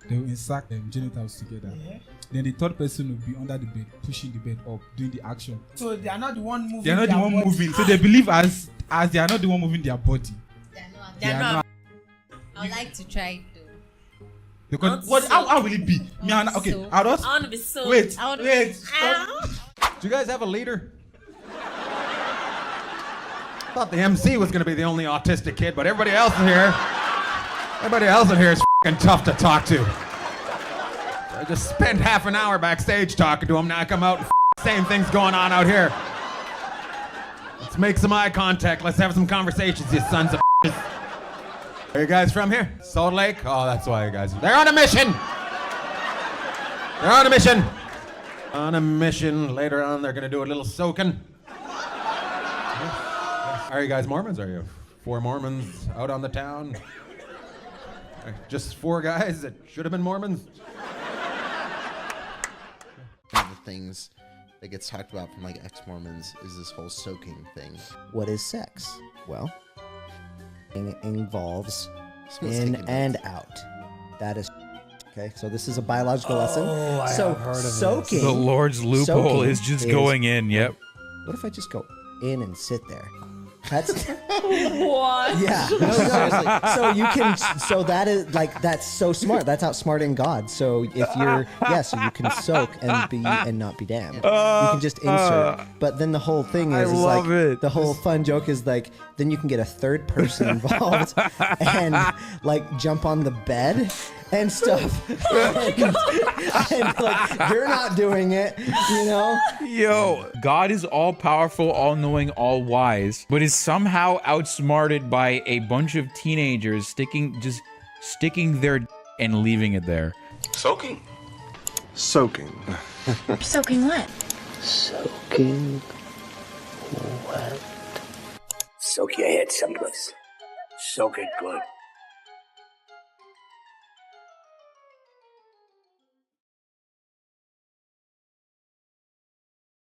[SPEAKER 2] They will insert them genitals together. Yeah. Then the 3rd person will be under the bed, pushing the bed up, doing the action.
[SPEAKER 4] So they are not the one moving.
[SPEAKER 2] They are not the one moving. So they believe as they are not the one moving their body.
[SPEAKER 8] They are not. I would like to try it though.
[SPEAKER 2] Because how will it be? Okay,
[SPEAKER 8] I want to be so.
[SPEAKER 2] Wait.
[SPEAKER 4] Do
[SPEAKER 10] you guys have a leader? I thought the MC was going to be the only autistic kid, but everybody else in here is f***ing tough to talk to. I just spent half an hour backstage talking to him. Now I come out and same thing's going on out here. Let's make some eye contact. Let's have some conversations, you sons of bitches. Are you guys from here? Salt Lake? Oh, that's why you guys. They're on a mission. They're on a mission. On a mission. Later on, they're gonna do a little soaking. Are you guys Mormons? Are you 4 Mormons out on the town? Just 4 guys that should have been Mormons?
[SPEAKER 11] One of the things that gets talked about from like ex-Mormons is this whole soaking thing. What is sex? Well, it involves in and out. That is okay. So this is a biological lesson.
[SPEAKER 14] Oh, I
[SPEAKER 11] so
[SPEAKER 14] have heard of
[SPEAKER 11] soaking.
[SPEAKER 14] this. The Lord's loophole is just going in. Yep.
[SPEAKER 11] What if I just go in and sit there? That's
[SPEAKER 8] what?
[SPEAKER 11] Yeah. No, seriously. So you can. So that is that's so smart. That's outsmarting God. So if you're so you can soak and not be damned. You can just insert. But then the whole thing is the whole fun joke is then you can get a 3rd person involved and jump on the bed and stuff. and you're not doing it,
[SPEAKER 14] Yo, God is all powerful, all knowing, all wise, but is somehow outsmarted by a bunch of teenagers sticking their and leaving it there.
[SPEAKER 9] Soaking.
[SPEAKER 22] Soaking.
[SPEAKER 8] Soaking what?
[SPEAKER 22] Soaking wet.
[SPEAKER 24] Soak your head someplace. Soak it good.